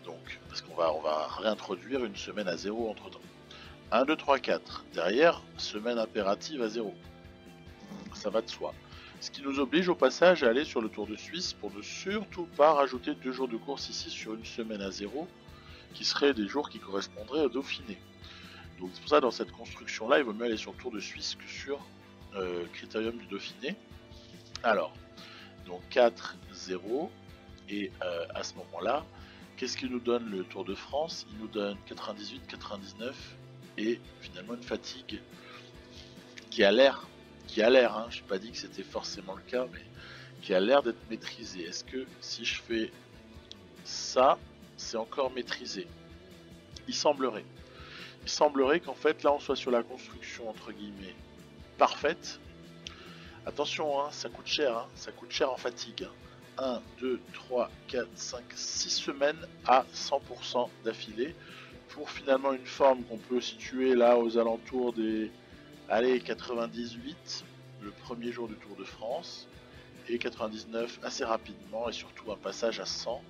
Donc, parce qu'on va réintroduire une semaine à 0 entre temps. 1, 2, 3, 4. Derrière, semaine impérative à 0. Ça va de soi. Ce qui nous oblige au passage à aller sur le Tour de Suisse pour ne surtout pas rajouter 2 jours de course ici sur une semaine à 0, qui seraient des jours qui correspondraient au Dauphiné. Donc c'est pour ça dans cette construction là, il vaut mieux aller sur le Tour de Suisse que sur Critérium du Dauphiné. Alors, donc 4, 0, et à ce moment-là, qu'est-ce qu'il nous donne le Tour de France? Il nous donne 98, 99, et finalement une fatigue qui a l'air, hein, je n'ai pas dit que c'était forcément le cas, mais qui a l'air d'être maîtrisée. Est-ce que si je fais ça, c'est encore maîtrisé? Il semblerait qu'en fait là on soit sur la construction entre guillemets parfaite. Attention, hein, ça coûte cher en fatigue. 1, 2, 3, 4, 5, 6 semaines à 100% d'affilée pour finalement une forme qu'on peut situer là aux alentours des 98 le premier jour du Tour de France et 99 assez rapidement et surtout un passage à 100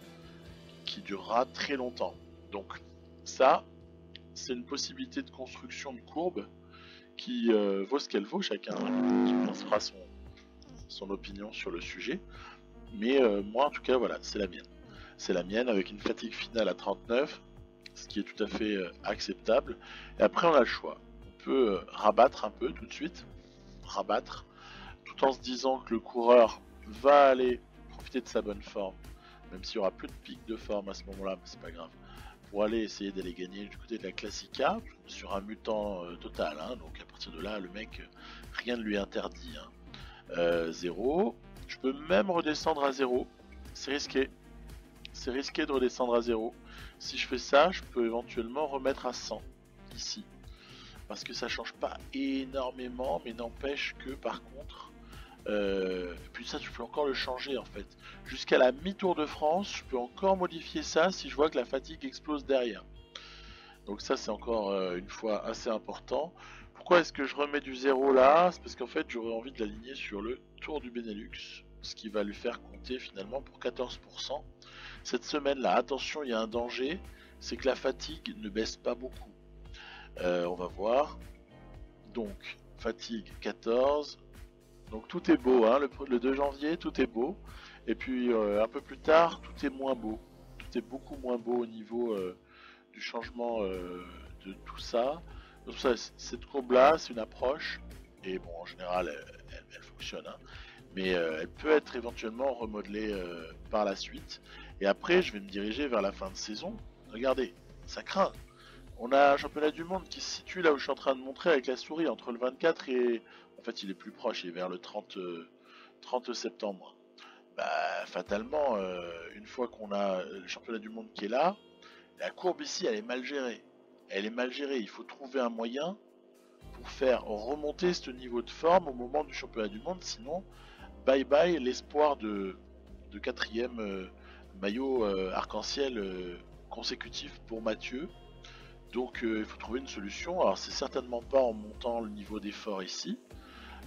qui durera très longtemps. Donc ça, c'est une possibilité de construction de courbe qui vaut ce qu'elle vaut, chacun qui pensera son opinion sur le sujet. Mais moi en tout cas voilà, c'est la mienne. C'est la mienne avec une fatigue finale à 39, ce qui est tout à fait acceptable. Et après on a le choix. On peut rabattre un peu tout de suite, tout en se disant que le coureur va aller profiter de sa bonne forme, même s'il y aura plus de pic de forme à ce moment-là, mais c'est pas grave, pour aller essayer d'aller gagner du côté de la Classica sur un mutant total, hein. Donc à partir de là, le mec, rien ne lui interdit, hein. 0. Je peux même redescendre à 0 c'est risqué. C'est risqué de redescendre à 0. Si je fais ça, je peux éventuellement remettre à 100 ici. Parce que ça change pas énormément, mais n'empêche que par contre, puis ça tu peux encore le changer en fait. Jusqu'à la mi-tour de France, je peux encore modifier ça si je vois que la fatigue explose derrière. Donc ça c'est encore une fois assez important. Pourquoi est-ce que je remets du 0 là? C'est parce qu'en fait j'aurais envie de l'aligner sur le Tour du Benelux, ce qui va lui faire compter finalement pour 14%. Cette semaine là, attention, il y a un danger, c'est que la fatigue ne baisse pas beaucoup. On va voir. Donc fatigue 14. Donc tout est beau, hein, le 2 janvier, tout est beau. Et puis un peu plus tard, tout est moins beau. Tout est beaucoup moins beau au niveau du changement de tout ça. Donc ça, cette courbe-là, c'est une approche. Et bon, en général, elle fonctionne. Hein. Mais elle peut être éventuellement remodelée par la suite. Et après, je vais me diriger vers la fin de saison. Regardez, ça craint. On a un championnat du monde qui se situe là où je suis en train de montrer avec la souris, entre le 24 et... En fait, il est plus proche, il est vers le 30 septembre. Bah, fatalement, une fois qu'on a le championnat du monde qui est là, la courbe ici, elle est mal gérée. Elle est mal gérée. Il faut trouver un moyen pour faire remonter ce niveau de forme au moment du championnat du monde. Sinon, bye bye l'espoir de quatrième maillot arc-en-ciel consécutif pour Mathieu. Donc il faut trouver une solution. Alors c'est certainement pas en montant le niveau d'effort ici.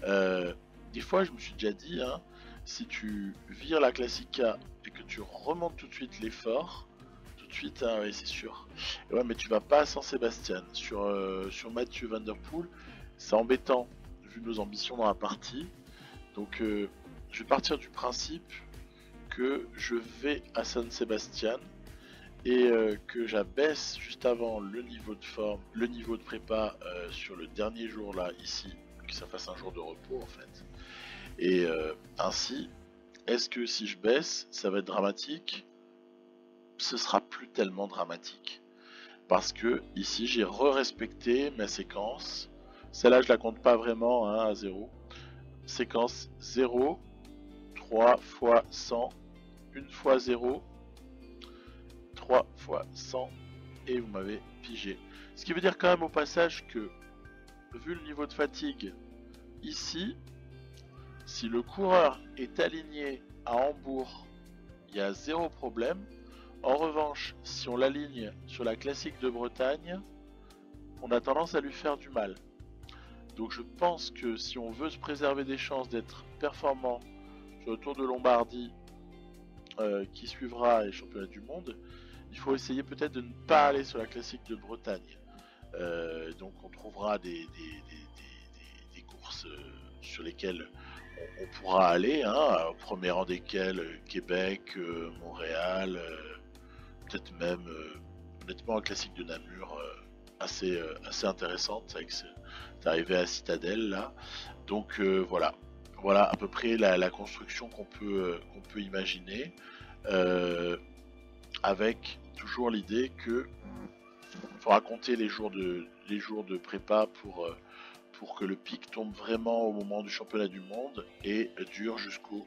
Des fois je me suis déjà dit, hein, si tu vires la Classica et que tu remontes tout de suite l'effort, tout de suite, hein, ouais, c'est sûr. Et ouais, mais tu vas pas à San Sébastien. Sur Mathieu Van Der Poel, c'est embêtant vu nos ambitions dans la partie. Donc je vais partir du principe que je vais à San Sébastien et que j'abaisse juste avant le niveau de forme, le niveau de prépa sur le dernier jour là ici, que ça fasse un jour de repos en fait. Et ainsi, est-ce que si je baisse, ça va être dramatique? Ce sera plus tellement dramatique. Parce que ici j'ai re-respecté ma séquence. Celle-là je la compte pas vraiment hein, à 0. Séquence 0, 3 fois 100, 1 fois 0, 3 fois 100 et vous m'avez pigé. Ce qui veut dire quand même au passage que, vu le niveau de fatigue ici, si le coureur est aligné à Hambourg, il y a zéro problème. En revanche, si on l'aligne sur la classique de Bretagne, on a tendance à lui faire du mal. Donc je pense que si on veut se préserver des chances d'être performant sur le Tour de Lombardie qui suivra les championnats du monde, il faut essayer peut-être de ne pas aller sur la classique de Bretagne. Donc on trouvera des courses sur lesquelles on pourra aller, hein, au premier rang desquelles Québec, Montréal, peut-être même honnêtement la classique de Namur assez intéressante avec cette arrivée à Citadelle là. Donc voilà à peu près la construction qu'on peut imaginer avec toujours l'idée que il faudra compter les jours de prépa pour que le pic tombe vraiment au moment du championnat du monde et dure jusqu'au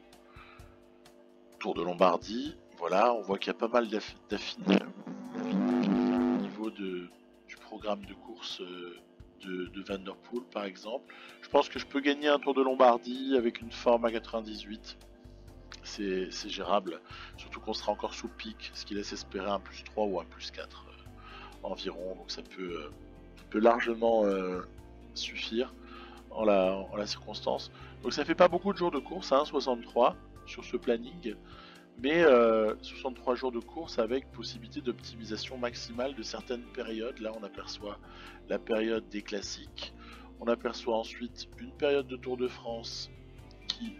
Tour de Lombardie. Voilà, on voit qu'il y a pas mal d'affinités au niveau du programme de course de Van Der Poel par exemple. Je pense que je peux gagner un Tour de Lombardie avec une forme à 98. C'est gérable, surtout qu'on sera encore sous le pic, ce qui laisse espérer un plus 3 ou un plus 4 environ, donc ça peut largement suffire en la circonstance. Donc ça fait pas beaucoup de jours de course, hein, 63 sur ce planning, mais 63 jours de course avec possibilité d'optimisation maximale de certaines périodes. Là on aperçoit la période des classiques, on aperçoit ensuite une période de Tour de France qui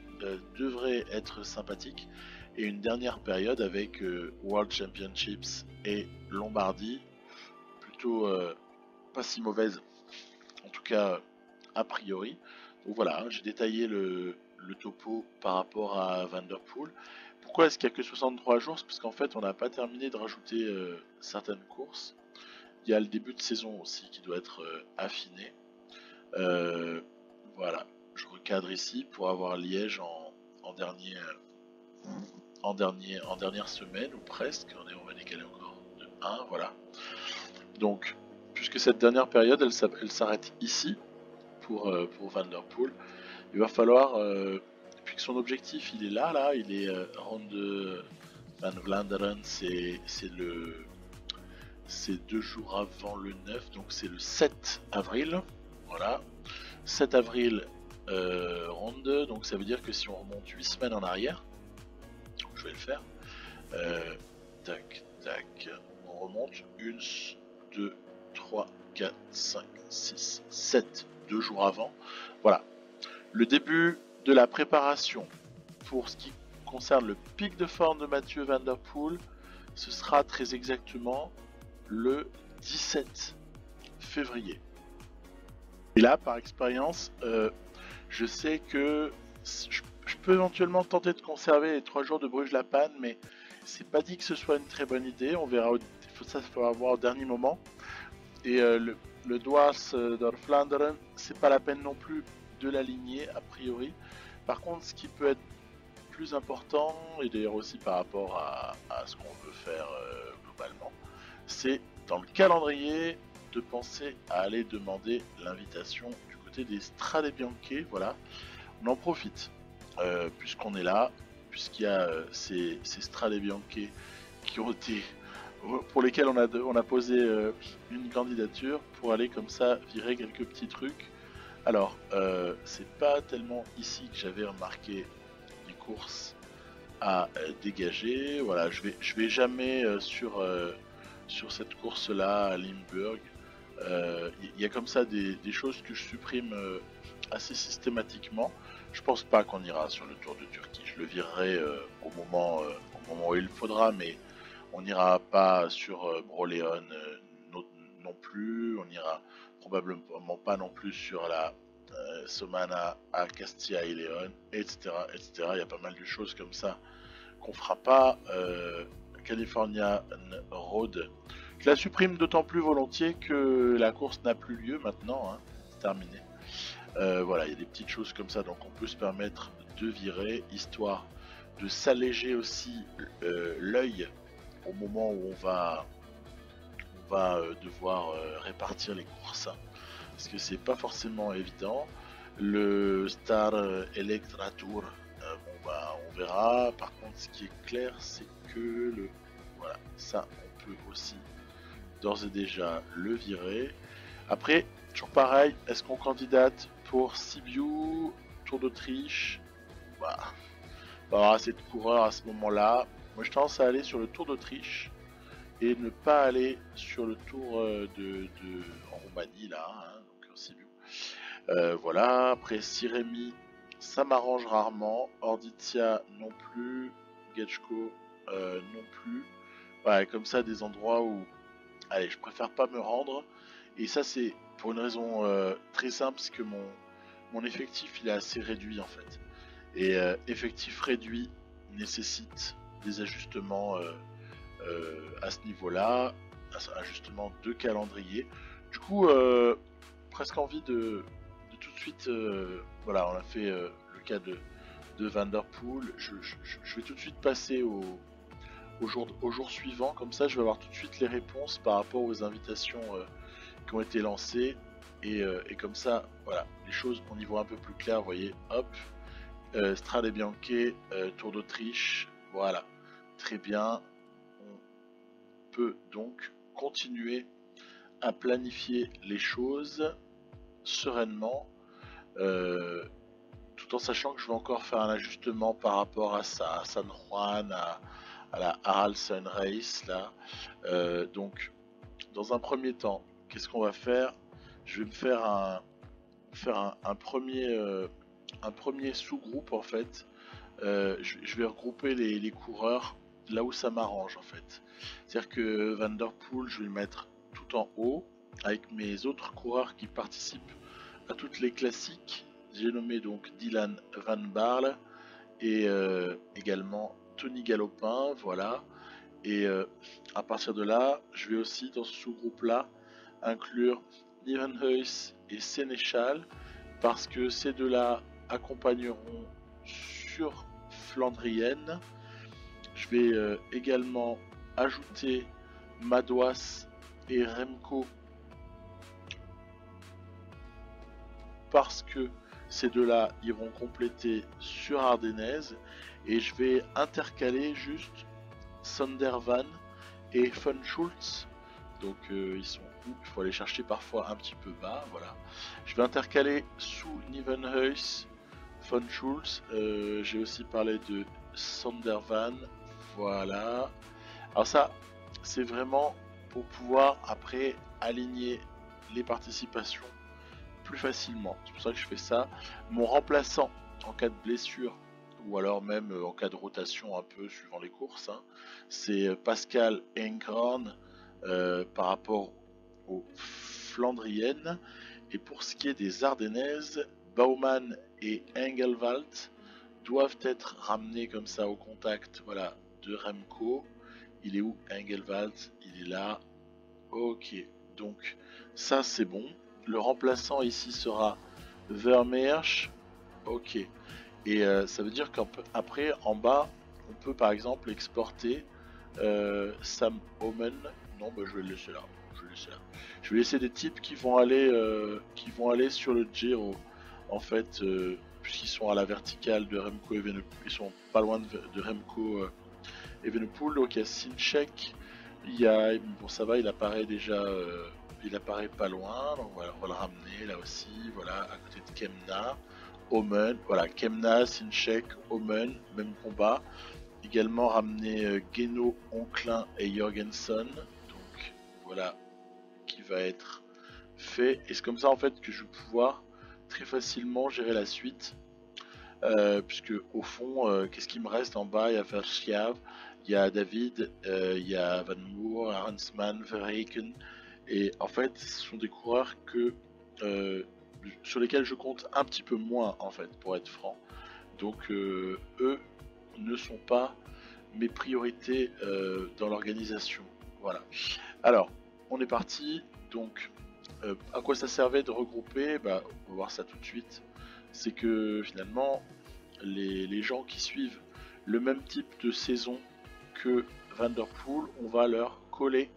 devrait être sympathique, et une dernière période avec World Championships et Lombardie, plutôt pas si mauvaise, en tout cas a priori. Donc voilà, j'ai détaillé le topo par rapport à Van Der Poel. Pourquoi est-ce qu'il n'y a que 63 jours? C'est parce qu'en fait on n'a pas terminé de rajouter certaines courses. Il y a le début de saison aussi qui doit être affiné. Voilà, je recadre ici pour avoir Liège en en dernière semaine, ou presque, on va décaler encore de 1, voilà. Donc, puisque cette dernière période, elle s'arrête ici pour Van Der Poel, il va falloir, puis que son objectif, il est là, il est Ronde Van Vlaanderen, c'est 2 jours avant le 9, donc c'est le 7 avril, voilà. 7 avril, Ronde, donc ça veut dire que si on remonte 8 semaines en arrière, je vais le faire, tac, tac, on remonte 1, 2, 3, 4, 5, 6, 7, 2 jours avant, voilà. Le début de la préparation pour ce qui concerne le pic de forme de Mathieu Van Der Poel, ce sera très exactement le 17 février. Et là, par expérience, je sais que je peux éventuellement tenter de conserver les 3 jours de Bruges-la-Panne, mais c'est pas dit que ce soit une très bonne idée. On verra, ça faut voir au dernier moment. Et le Dwars der Vlaanderen, c'est pas la peine non plus de l'aligner a priori. Par contre, ce qui peut être plus important, et d'ailleurs aussi par rapport à ce qu'on veut faire globalement, c'est dans le calendrier de penser à aller demander l'invitation du côté des Strade Bianche. Voilà, on en profite puisqu'on est là, puisqu'il y a ces Strade Bianche qui ont été, pour lesquels on a posé une candidature pour aller comme ça virer quelques petits trucs. Alors, c'est pas tellement ici que j'avais remarqué les courses à dégager. Voilà, je vais jamais sur cette course-là à Limburg. Il y a comme ça des choses que je supprime assez systématiquement. Je pense pas qu'on ira sur le Tour de Turquie. Je le virerai au moment où il faudra, mais on n'ira pas sur Broléon non plus. On n'ira probablement pas non plus sur la Somana à Castilla et León, etc., etc. Il y a pas mal de choses comme ça qu'on fera pas. California Road, je la supprime d'autant plus volontiers que la course n'a plus lieu maintenant, hein, c'est terminé. Voilà, il y a des petites choses comme ça, donc on peut se permettre de virer, histoire de s'alléger aussi l'œil au moment où on va devoir répartir les courses, parce que c'est pas forcément évident. Le Star Electra Tour, on verra. Par contre, ce qui est clair, c'est que voilà, ça, on peut aussi d'ores et déjà le virer. Après, toujours pareil, est-ce qu'on candidate pour Sibiu, Tour d'Autriche? Bah, pas avoir assez de coureurs à ce moment-là. Moi, je tendance à aller sur le Tour d'Autriche et ne pas aller sur le Tour en Roumanie, là, hein, donc en Sibiu. Voilà, après Siremi, ça m'arrange rarement. Ordizia non plus. Getchko non plus. Ouais, comme ça, des endroits où, allez, je préfère pas me rendre. Et ça, c'est pour une raison très simple, c'est que mon effectif, il est assez réduit en fait. Et effectif réduit nécessite des ajustements à ce niveau-là, ajustements de calendrier. Du coup, presque envie de tout de suite, voilà, on a fait le cas de Van Der Poel. Je vais tout de suite passer au jour suivant, comme ça je vais avoir tout de suite les réponses par rapport aux invitations qui ont été lancées, et comme ça, voilà, les choses on y voit un peu plus clair. Vous voyez, hop, Strade Bianche, Tour d'Autriche, voilà, très bien. On peut donc continuer à planifier les choses sereinement, tout en sachant que je vais encore faire un ajustement par rapport à ça, à San Juan, à la Haraldson Race là. Donc dans un premier temps, qu'est-ce qu'on va faire? Je vais me faire un premier sous-groupe en fait. Je vais regrouper les coureurs là où ça m'arrange en fait. C'est-à-dire que Van Der Poel, je vais le mettre tout en haut avec mes autres coureurs qui participent à toutes les classiques. J'ai nommé donc Dylan Van Baarle et également Tony Galopin, voilà. Et à partir de là, je vais aussi dans ce sous-groupe-là inclure Nieuwenhuis et Sénéchal, parce que ces deux-là accompagneront sur Flandrienne Je vais également ajouter Madouas et Remco parce que ces deux-là iront compléter sur Ardennaise et je vais intercaler juste Sondervan et Von Schultz. Donc ils sont où? Il faut aller chercher parfois un petit peu bas, voilà. Je vais intercaler sous Nivenhuis, Von Schultz. J'ai aussi parlé de Sondervan, voilà. Alors ça, c'est vraiment pour pouvoir après aligner les participations plus facilement. C'est pour ça que je fais ça. Mon remplaçant en cas de blessure ou alors même en cas de rotation un peu suivant les courses, hein, c'est Pascal Enghorn par rapport aux Flandriennes. Et pour ce qui est des Ardennaises, Baumann et Engelwald doivent être ramenés comme ça au contact, voilà, de Remco. Il est où Engelwald? Il est là. Ok, donc ça c'est bon. Le remplaçant ici sera Vermeersch. Ok. Et ça veut dire qu'après, en bas, on peut par exemple exporter Sam Omen. Non, bah, je vais le laisser là. Je vais laisser des types qui vont aller sur le Giro. En fait, puisqu'ils sont à la verticale de Remco Evenepoel. Ils sont pas loin de Remco Evenepoel. Donc il y a Sinchek. Il y a, bon, ça va, il apparaît déjà. Il apparaît pas loin, donc voilà, on va le ramener là aussi, voilà, à côté de Kemna, Omen, voilà, Kemna, Sinchek, Omen, même combat. Également ramener Geno, Onklin et Jorgensen, donc voilà, qui va être fait. Et c'est comme ça en fait que je vais pouvoir très facilement gérer la suite. Puisque au fond, qu'est-ce qui me reste en bas? Il y a Verschiav, il y a David, il y a Van Moor, Arnsman, Verheken. Et en fait, ce sont des coureurs sur lesquels je compte un petit peu moins, en fait, pour être franc. Donc, eux ne sont pas mes priorités dans l'organisation. Voilà. Alors, on est parti. Donc, à quoi ça servait de regrouper? Bah, on va voir ça tout de suite. C'est que finalement, les gens qui suivent le même type de saison que Van der Poel, on va leur coller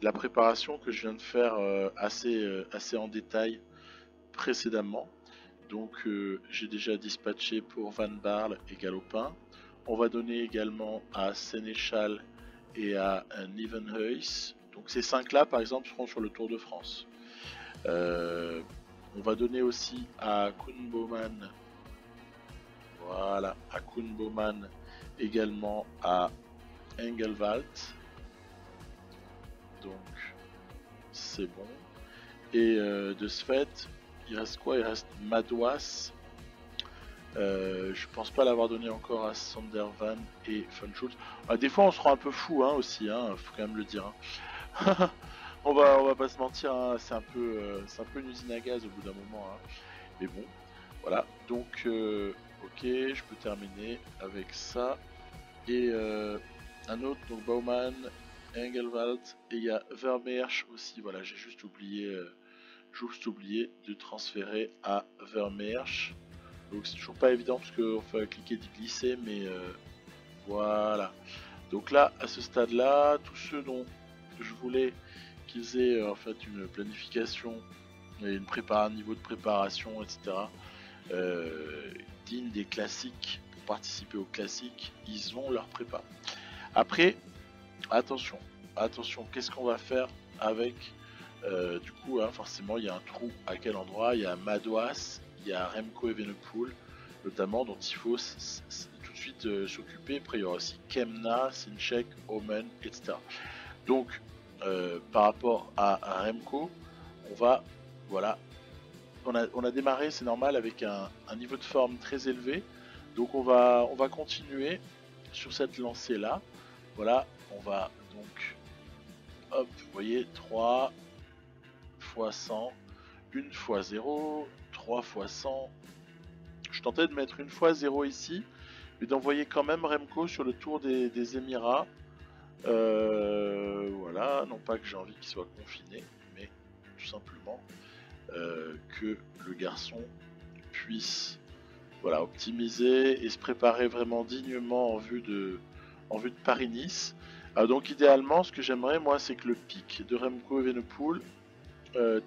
la préparation que je viens de faire assez en détail précédemment. Donc j'ai déjà dispatché pour Van Baarle et Galopin. On va donner également à Sénéchal et à Nivenhuis. Donc ces 5-là par exemple seront sur le Tour de France. On va donner aussi à Koen Bouwman. Voilà, à Koen Bouwman, également à Engelwald. Donc c'est bon. Et de ce fait, il reste quoi? Il reste Madouas. Je pense pas l'avoir donné encore à Sondervan et Von Schultz. Ah, des fois on se rend un peu fou hein, aussi, hein, faut quand même le dire. Hein. on va pas se mentir, hein, c'est un peu une usine à gaz au bout d'un moment. Hein. Mais bon, voilà. Donc ok, je peux terminer avec ça. Et un autre, donc Baumann, Engelwald, et il y a Vermeersch aussi. Voilà, j'ai juste oublié de transférer à Vermeersch. Donc c'est toujours pas évident parce qu'on fait cliquer d'y glisser, mais voilà. Donc là, à ce stade-là, tous ceux dont je voulais qu'ils aient en fait une planification et un niveau de préparation, etc. Digne des classiques pour participer aux classiques, ils ont leur prépa. Après, attention, qu'est-ce qu'on va faire avec du coup, hein, forcément, il y a un trou à quel endroit? Il y a Madouas, il y a Remco Evenepoel, notamment, dont il faut tout de suite s'occuper. Après, il y aura aussi Kemna, Sinchek, Omen, etc. Donc, par rapport à Remco, on va, voilà, on a démarré, c'est normal, avec un niveau de forme très élevé. Donc, on va continuer sur cette lancée-là. Voilà, on va donc, hop, vous voyez, 3 fois 100, 1 fois 0, 3 fois 100. Je tentais de mettre 1 fois 0 ici, mais d'envoyer quand même Remco sur le tour des Émirats. Voilà, non pas que j'ai envie qu'il soit confiné, mais tout simplement que le garçon puisse optimiser et se préparer vraiment dignement en vue en vue de Paris-Nice. Donc idéalement, ce que j'aimerais moi, c'est que le pic de Remco Evenepoel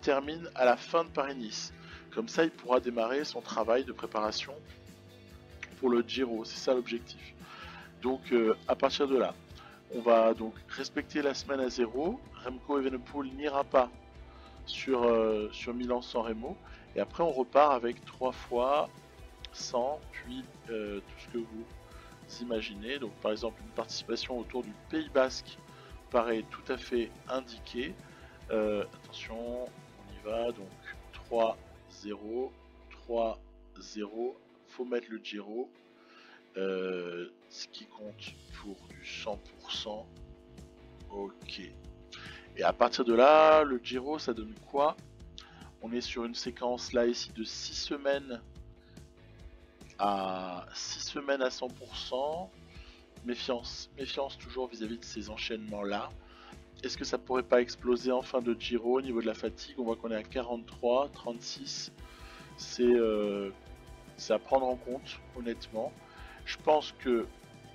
termine à la fin de Paris-Nice. Comme ça, il pourra démarrer son travail de préparation pour le Giro. C'est ça l'objectif. Donc à partir de là, on va donc respecter la semaine à 0. Remco Evenepoel n'ira pas sur Milan-San Remo. Et après, on repart avec 3 fois 100, puis tout ce que vous imaginez. Donc par exemple, une participation autour du Pays Basque paraît tout à fait indiquée. Attention, on y va. Donc 3-0, 3-0. Faut mettre le Giro. Ce qui compte pour du 100%. Ok. Et à partir de là, le Giro, ça donne quoi? On est sur une séquence là ici de 6 semaines à 100%. Méfiance toujours vis-à-vis de ces enchaînements là. Est-ce que ça pourrait pas exploser en fin de Giro au niveau de la fatigue? On voit qu'on est à 43, 36. C'est à prendre en compte, honnêtement. Je pense que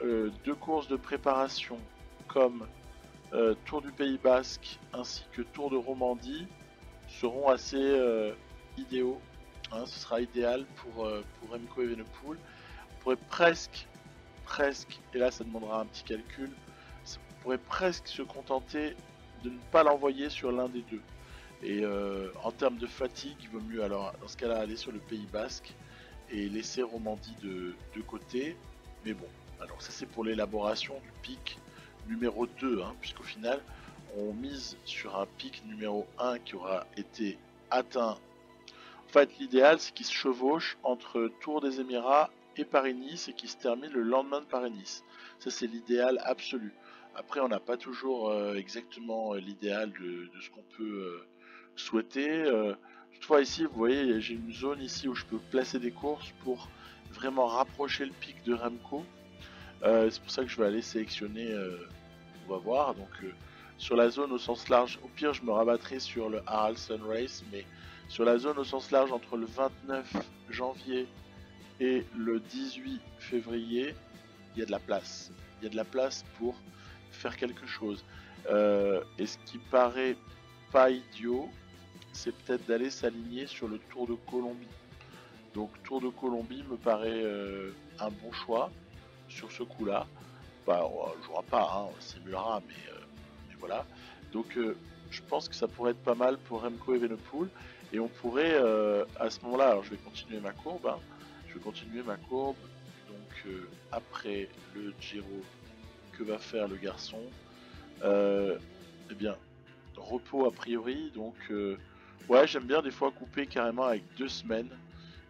2 courses de préparation comme Tour du Pays Basque ainsi que Tour de Romandie seront assez idéaux. Hein, ce sera idéal pour Remco Evenepoel. On pourrait presque, et là ça demandera un petit calcul, on pourrait presque se contenter de ne pas l'envoyer sur l'un des deux. Et en termes de fatigue, il vaut mieux alors dans ce cas-là aller sur le Pays Basque et laisser Romandie de côté. Mais bon, alors ça c'est pour l'élaboration du pic numéro 2, hein, puisqu'au final on mise sur un pic numéro 1 qui aura été atteint. En fait, l'idéal c'est qu'il se chevauche entre Tour des Émirats et Paris-Nice et qu'il se termine le lendemain de Paris-Nice. Ça c'est l'idéal absolu. Après on n'a pas toujours exactement l'idéal de ce qu'on peut souhaiter. Toutefois ici vous voyez j'ai une zone ici où je peux placer des courses pour vraiment rapprocher le pic de Remco. C'est pour ça que je vais aller sélectionner, on va voir, donc sur la zone au sens large, au pire je me rabattrai sur le Haraldson Race, mais sur la zone au sens large entre le 29 janvier et le 18 février, il y a de la place. Il y a de la place pour faire quelque chose. Et ce qui paraît pas idiot, c'est peut-être d'aller s'aligner sur le Tour de Colombie. Donc Tour de Colombie me paraît un bon choix sur ce coup-là. Bah, on ne jouera pas, hein, on simulera, mais voilà. Donc je pense que ça pourrait être pas mal pour Remco Evenepoel. Et on pourrait, à ce moment-là, alors je vais continuer ma courbe. Hein, je vais continuer ma courbe. Donc après le Giro, que va faire le garçon? Eh bien, repos a priori. Donc ouais, j'aime bien des fois couper carrément avec 2 semaines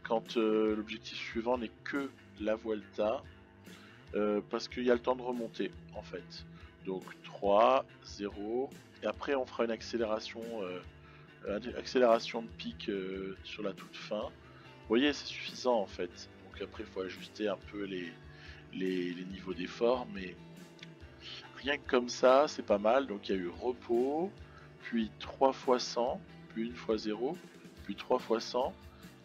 quand l'objectif suivant n'est que la Vuelta. Parce qu'il y a le temps de remonter en fait. Donc 3, 0, et après on fera une accélération de pic sur la toute fin. Vous voyez, c'est suffisant en fait. Donc après il faut ajuster un peu les niveaux d'effort, mais rien que comme ça c'est pas mal. Donc il y a eu repos, puis 3 fois 100, puis 1 fois 0, puis 3 fois 100.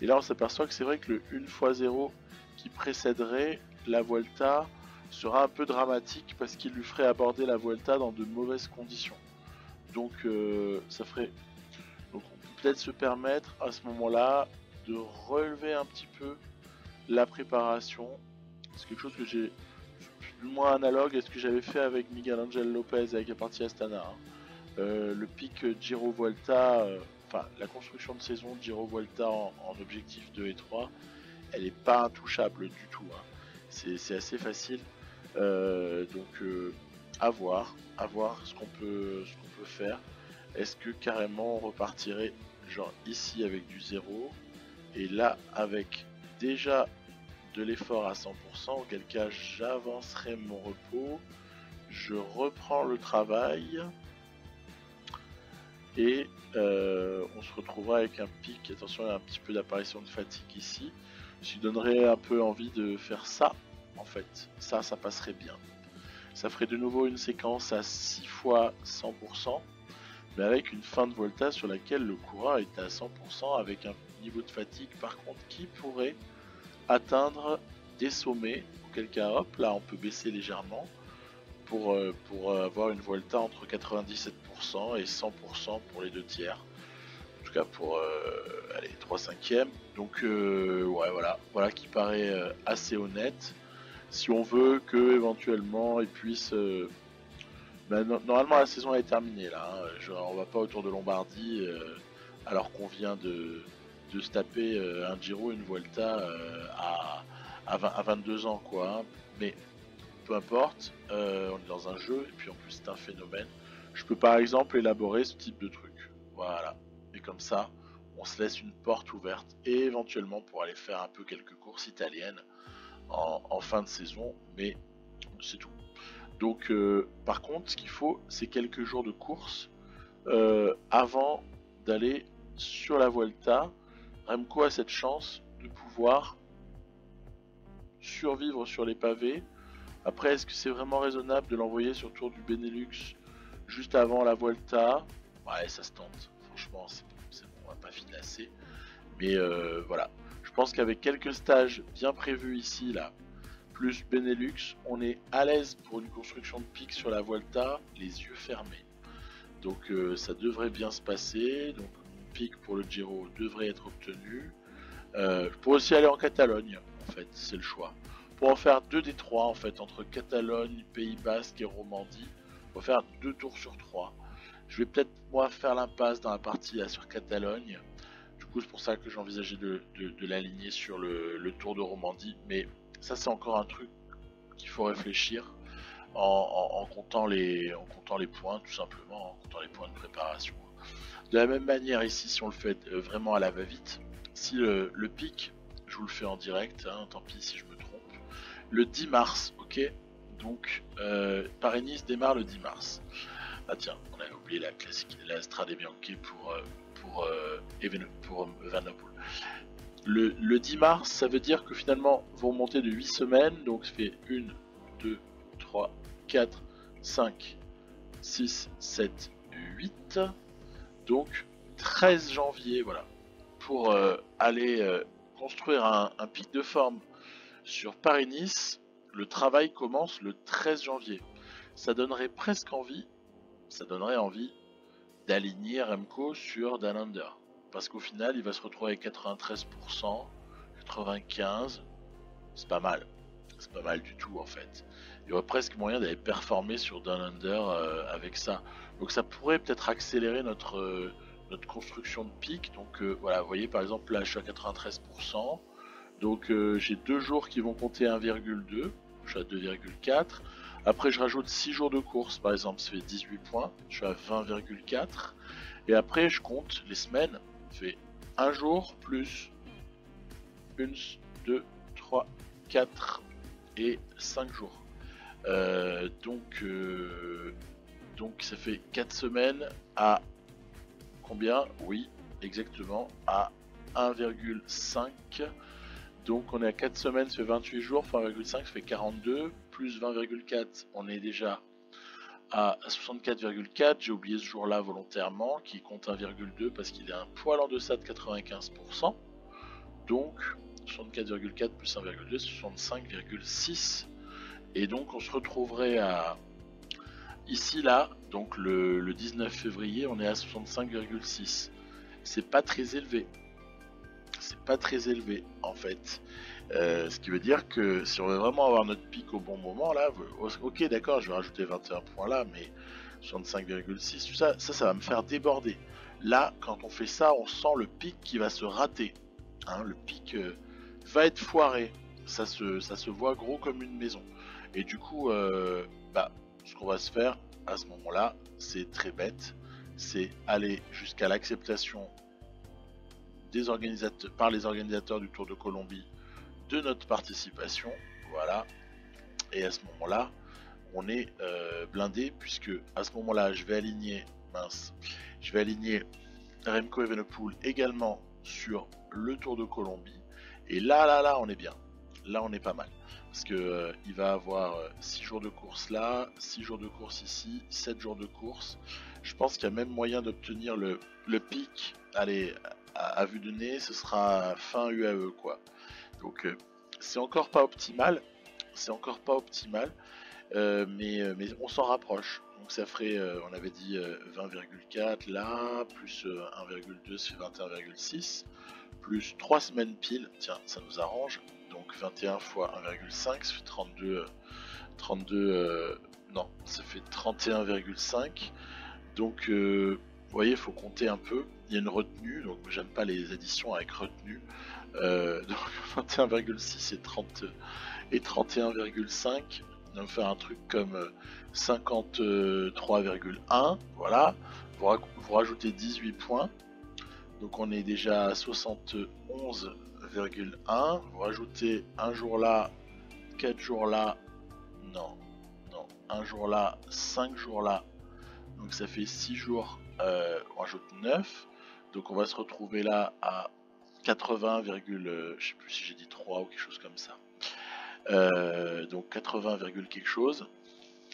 Et là on s'aperçoit que c'est vrai que le 1 fois 0 qui précéderait la Vuelta sera un peu dramatique parce qu'il lui ferait aborder la Vuelta dans de mauvaises conditions. Donc ça ferait. Donc on peut peut-être se permettre à ce moment-là de relever un petit peu la préparation. C'est quelque chose que j'ai plus ou moins analogue à ce que j'avais fait avec Miguel Angel Lopez avec la partie Astana. Hein. Le pic Giro Vuelta, enfin la construction de saison Giro Vuelta en objectif 2 et 3, elle n'est pas intouchable du tout. Hein. C'est assez facile. Donc à voir ce qu'on peut faire. Est-ce que carrément on repartirait genre ici avec du 0 et là avec déjà de l'effort à 100%, auquel cas j'avancerai mon repos, je reprends le travail et on se retrouvera avec un pic. Attention, il y a un petit peu d'apparition de fatigue ici, ce qui donnerait un peu envie de faire ça. En fait, ça passerait bien. Ça ferait de nouveau une séquence à 6 fois 100%, mais avec une fin de Volta sur laquelle le coureur est à 100%, avec un niveau de fatigue par contre qui pourrait atteindre des sommets, auquel cas hop, là on peut baisser légèrement pour avoir une Vuelta entre 97% et 100% pour les 2 tiers. En tout cas pour allez, 3/5. Donc ouais, voilà qui paraît assez honnête. Si on veut que éventuellement ils puissent... normalement la saison est terminée là. On va pas autour de Lombardie alors qu'on vient de se taper un Giro, une Vuelta à 22 ans quoi. Hein. Mais peu importe, on est dans un jeu et puis en plus c'est un phénomène. Je peux par exemple élaborer ce type de truc. Voilà. Et comme ça, on se laisse une porte ouverte et éventuellement pour aller faire un peu quelques courses italiennes en fin de saison, mais c'est tout. Donc par contre, ce qu'il faut, c'est quelques jours de course avant d'aller sur la Vuelta. Remco a cette chance de pouvoir survivre sur les pavés. Après, est-ce que c'est vraiment raisonnable de l'envoyer sur le Tour du Benelux juste avant la Vuelta? Ouais, ça se tente. Franchement, c'est bon, on va pas finasser. Mais voilà. Je pense qu'avec quelques stages bien prévus ici, là, plus Benelux, on est à l'aise pour une construction de pic sur la Vuelta, les yeux fermés. Donc ça devrait bien se passer. Donc mon pic pour le Giro devrait être obtenu. Je pourrais aussi aller en Catalogne, en fait, c'est le choix. Pour en faire 2 des 3 en fait, entre Catalogne, Pays Basque et Romandie, on va faire 2 tours sur 3. Je vais peut-être moi faire l'impasse dans la partie là sur Catalogne. Du coup c'est pour ça que j'envisageais de l'aligner sur le Tour de Romandie. Mais ça c'est encore un truc qu'il faut réfléchir en comptant les points tout simplement, en comptant les points de préparation. De la même manière ici si on le fait vraiment à la va-vite, si le pic, je vous le fais en direct, hein, tant pis si je me trompe, le 10 mars, ok. Donc Paris-Nice démarre le 10 mars. Ah tiens, on avait oublié la classique, la Strade Bianche pour Van der Poel. Le 10 mars, ça veut dire que finalement vous remontez de 8 semaines, donc ça fait 1, 2, 3, 4, 5, 6, 7, 8. Donc 13 janvier, voilà, pour aller construire un pic de forme sur Paris-Nice. Le travail commence le 13 janvier. Ça donnerait presque envie, d'aligner Remco sur Dalander. Parce qu'au final, il va se retrouver avec 93%, 95%, c'est pas mal. C'est pas mal du tout en fait. Il y aurait presque moyen d'aller performer sur Dalander avec ça. Donc ça pourrait peut-être accélérer notre construction de pic. Donc voilà, vous voyez par exemple là je suis à 93%. Donc j'ai 2 jours qui vont compter 1,2. Je suis à 2,4. Après je rajoute 6 jours de course par exemple, ça fait 18 points. Je suis à 20,4. Et après je compte les semaines. Ça fait 1 jour plus 1, 2, 3, 4 et 5 jours. Donc ça fait 4 semaines à combien? Oui, exactement, à 1,5. Donc on est à 4 semaines, ça fait 28 jours, fois 1,5, ça fait 42, plus 20,4, on est déjà à 64,4. J'ai oublié ce jour-là volontairement, qui compte 1,2 parce qu'il est un poil en deçà de 95%. Donc 64,4 plus 1,2, 65,6. Et donc on se retrouverait à ici là, donc le 19 février, on est à 65,6. C'est pas très élevé. C'est pas très élevé en fait. Ce qui veut dire que si on veut vraiment avoir notre pic au bon moment là, ok d'accord, je vais rajouter 21 points là, mais 65,6, tout ça, ça va me faire déborder. Là, quand on fait ça, on sent le pic qui va se rater. Hein, le pic va être foiré. Ça se voit gros comme une maison. Et du coup, ce qu'on va se faire à ce moment-là, c'est très bête. C'est aller jusqu'à l'acceptation par les organisateurs du Tour de Colombie de notre participation. Voilà. Et à ce moment-là, on est blindé, puisque à ce moment-là, je vais aligner Remco Evenepoel également sur le Tour de Colombie. Et là, on est bien. Là, on est pas mal. Parce que il va avoir 6 jours de course là, 6 jours de course ici, 7 jours de course. Je pense qu'il y a même moyen d'obtenir le pic. Allez, à vue de nez, ce sera fin UAE quoi. Donc c'est encore pas optimal. mais on s'en rapproche. Donc ça ferait, on avait dit 20,4 là, plus 1,2, ça fait 21,6, plus 3 semaines pile, tiens, ça nous arrange. Donc 21 fois 1,5, ça fait 32, non, ça fait 31,5. Donc, vous voyez, il faut compter un peu. Il y a une retenue, donc j'aime pas les additions avec retenue. Donc 21,6 et 31,5. On va faire un truc comme 53,1. Voilà. Vous rajoutez 18 points. Donc on est déjà à 71,1. Vous rajoutez un jour là, 4 jours là. Non, non. Un jour là, 5 jours là. Donc ça fait 6 jours, on rajoute 9. Donc on va se retrouver là à 80, je sais plus si j'ai dit 3 ou quelque chose comme ça. Donc 80, quelque chose.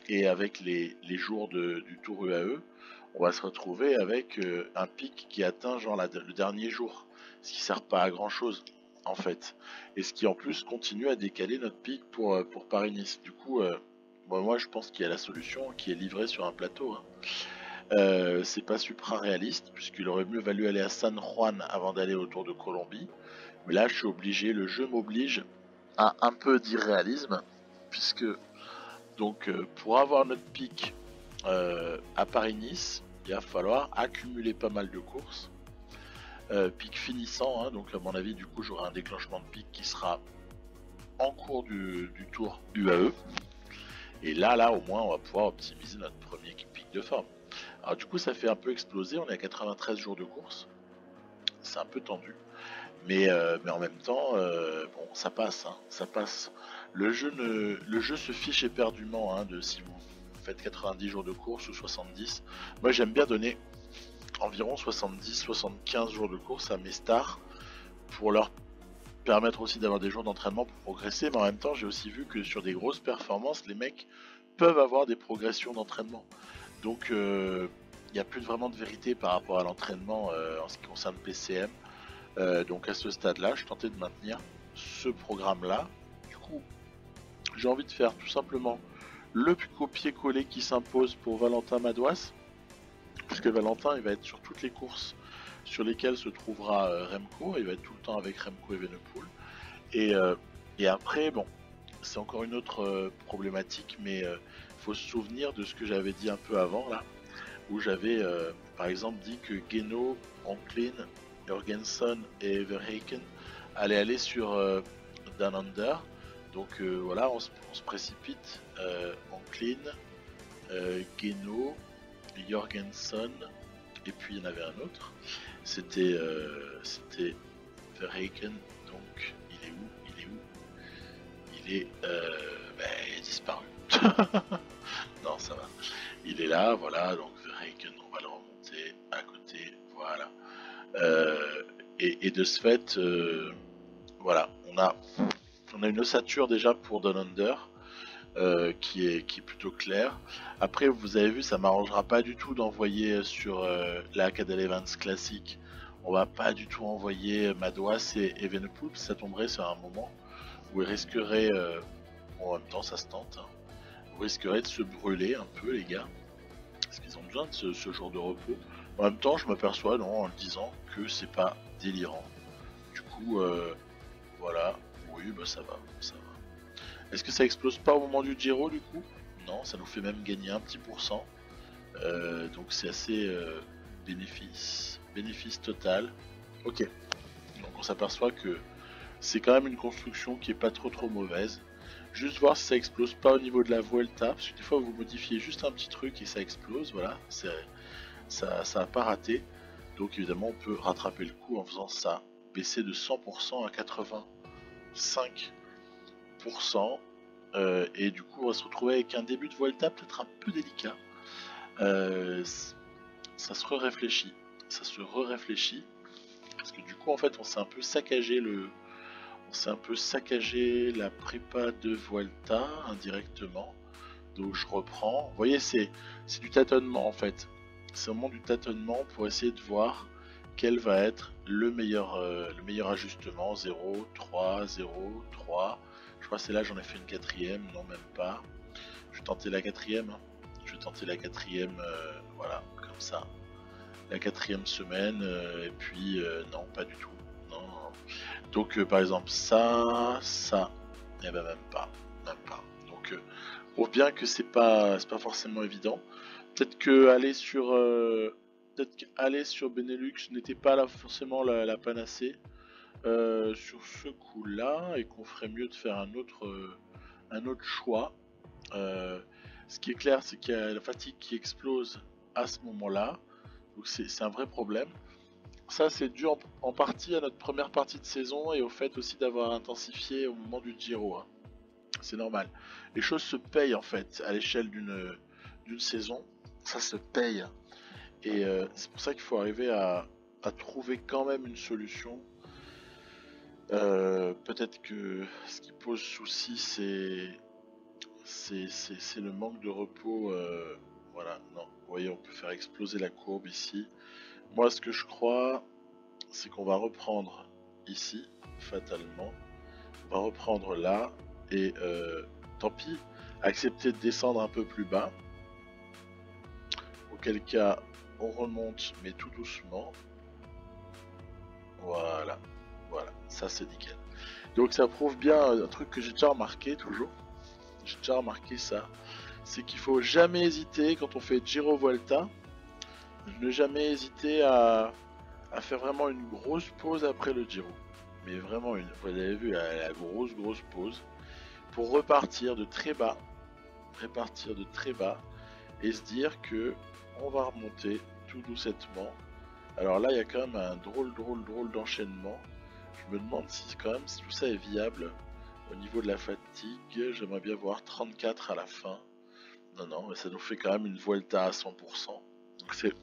Et avec les jours du tour UAE, on va se retrouver avec un pic qui atteint genre le dernier jour. Ce qui sert pas à grand chose en fait. Et ce qui en plus continue à décaler notre pic pour Paris-Nice. Du coup, moi je pense qu'il y a la solution qui est livrée sur un plateau. Hein. C'est pas supra réaliste puisqu'il aurait mieux valu aller à San Juan avant d'aller au Tour de Colombie. Mais là, je suis obligé, le jeu m'oblige à un peu d'irréalisme puisque donc pour avoir notre pic à Paris-Nice, il va falloir accumuler pas mal de courses. Pic finissant, hein, donc à mon avis, du coup, j'aurai un déclenchement de pic qui sera en cours du Tour UAE. Et là, au moins, on va pouvoir optimiser notre premier pic de forme. Alors du coup ça fait un peu exploser, on est à 93 jours de course, c'est un peu tendu, mais en même temps, bon ça passe, hein, ça passe. Le jeu se fiche éperdument hein, de si vous faites 90 jours de course ou 70. Moi j'aime bien donner environ 70-75 jours de course à mes stars pour leur permettre aussi d'avoir des jours d'entraînement pour progresser, mais en même temps j'ai aussi vu que sur des grosses performances, les mecs peuvent avoir des progressions d'entraînement. Donc il n'y a plus vraiment de vérité par rapport à l'entraînement en ce qui concerne PCM. Donc à ce stade-là, je tentais de maintenir ce programme-là. Du coup, j'ai envie de faire tout simplement le copier-coller qui s'impose pour Valentin Madouas, puisque Valentin il va être sur toutes les courses sur lesquelles se trouvera Remco, il va être tout le temps avec Remco Evenepoel. Et après, bon, c'est encore une autre problématique, mais faut se souvenir de ce que j'avais dit un peu avant là, où j'avais par exemple dit que Geno, Franklin, Jorgensen et Verhaken allaient aller sur Down Under. Donc voilà, on se précipite. Franklin, Geno, Jorgensen, et puis il y en avait un autre. C'était Verhaken. Donc il est où il est il est disparu. Non, ça va. Il est là, voilà, donc Verhaken, on va le remonter à côté, voilà. Et de ce fait, voilà, on a une ossature déjà pour Down Under qui est plutôt claire. Après, vous avez vu, ça m'arrangera pas du tout d'envoyer sur la Cadel Evans classique. On va pas du tout envoyer Madouas et Evenepoel, ça tomberait sur un moment où il risquerait, bon, en même temps ça se tente, hein, vous risquerez de se brûler un peu les gars, parce qu'ils ont besoin de ce jour de repos. En même temps je m'aperçois en le disant que c'est pas délirant. Du coup voilà, oui bah ça va. Est-ce que ça explose pas au moment du Giro du coup? Non, ça nous fait même gagner un petit pourcent. Donc c'est assez bénéfice total. Ok, donc on s'aperçoit que c'est quand même une construction qui est pas trop mauvaise. Juste voir si ça explose pas au niveau de la Vuelta, parce que des fois vous modifiez juste un petit truc et ça explose, voilà, ça a pas raté. Donc évidemment on peut rattraper le coup en faisant ça, baisser de 100% à 85%, et du coup on va se retrouver avec un début de Vuelta peut-être un peu délicat. Ça se réfléchit, parce que du coup en fait on s'est un peu saccagé la prépa de Vuelta indirectement. Donc je reprends. Vous voyez, c'est du tâtonnement en fait. C'est vraiment du tâtonnement pour essayer de voir quel va être le meilleur ajustement. 0, 3, 0, 3. Je crois que c'est là j'en ai fait une quatrième, non même pas. vais tenter la quatrième. Hein. Je vais tenter la quatrième, voilà, comme ça. La quatrième semaine, et puis non, pas du tout. Non. Donc par exemple ça, et ben même pas. Donc on voit bien que c'est pas forcément évident. Peut-être que aller sur Benelux n'était pas là forcément la panacée sur ce coup-là, et qu'on ferait mieux de faire un autre choix. Ce qui est clair, c'est qu'il y a la fatigue qui explose à ce moment-là, donc c'est un vrai problème. Ça, c'est dû en partie à notre première partie de saison et au fait aussi d'avoir intensifié au moment du Giro. Hein. C'est normal. Les choses se payent en fait à l'échelle d'une saison. Ça se paye. Et c'est pour ça qu'il faut arriver à trouver quand même une solution. Peut-être que ce qui pose souci, c'est le manque de repos. Voilà, non. Vous voyez, on peut faire exploser la courbe ici. Moi, ce que je crois, c'est qu'on va reprendre ici, fatalement. On va reprendre là, et tant pis, accepter de descendre un peu plus bas. Auquel cas, on remonte, mais tout doucement. Voilà, ça c'est nickel. Donc ça prouve bien un truc que j'ai déjà remarqué toujours. J'ai déjà remarqué ça. C'est qu'il faut jamais hésiter quand on fait Giro Vuelta. Ne jamais hésiter à faire vraiment une grosse pause après le Giro. Mais vraiment vous avez vu la grosse pause. Pour repartir de très bas. Et se dire que on va remonter tout doucettement. Alors là il y a quand même un drôle d'enchaînement. Je me demande si quand même si tout ça est viable. Au niveau de la fatigue, j'aimerais bien voir 34 à la fin. Non, mais ça nous fait quand même une Vuelta à 100%. Donc c'est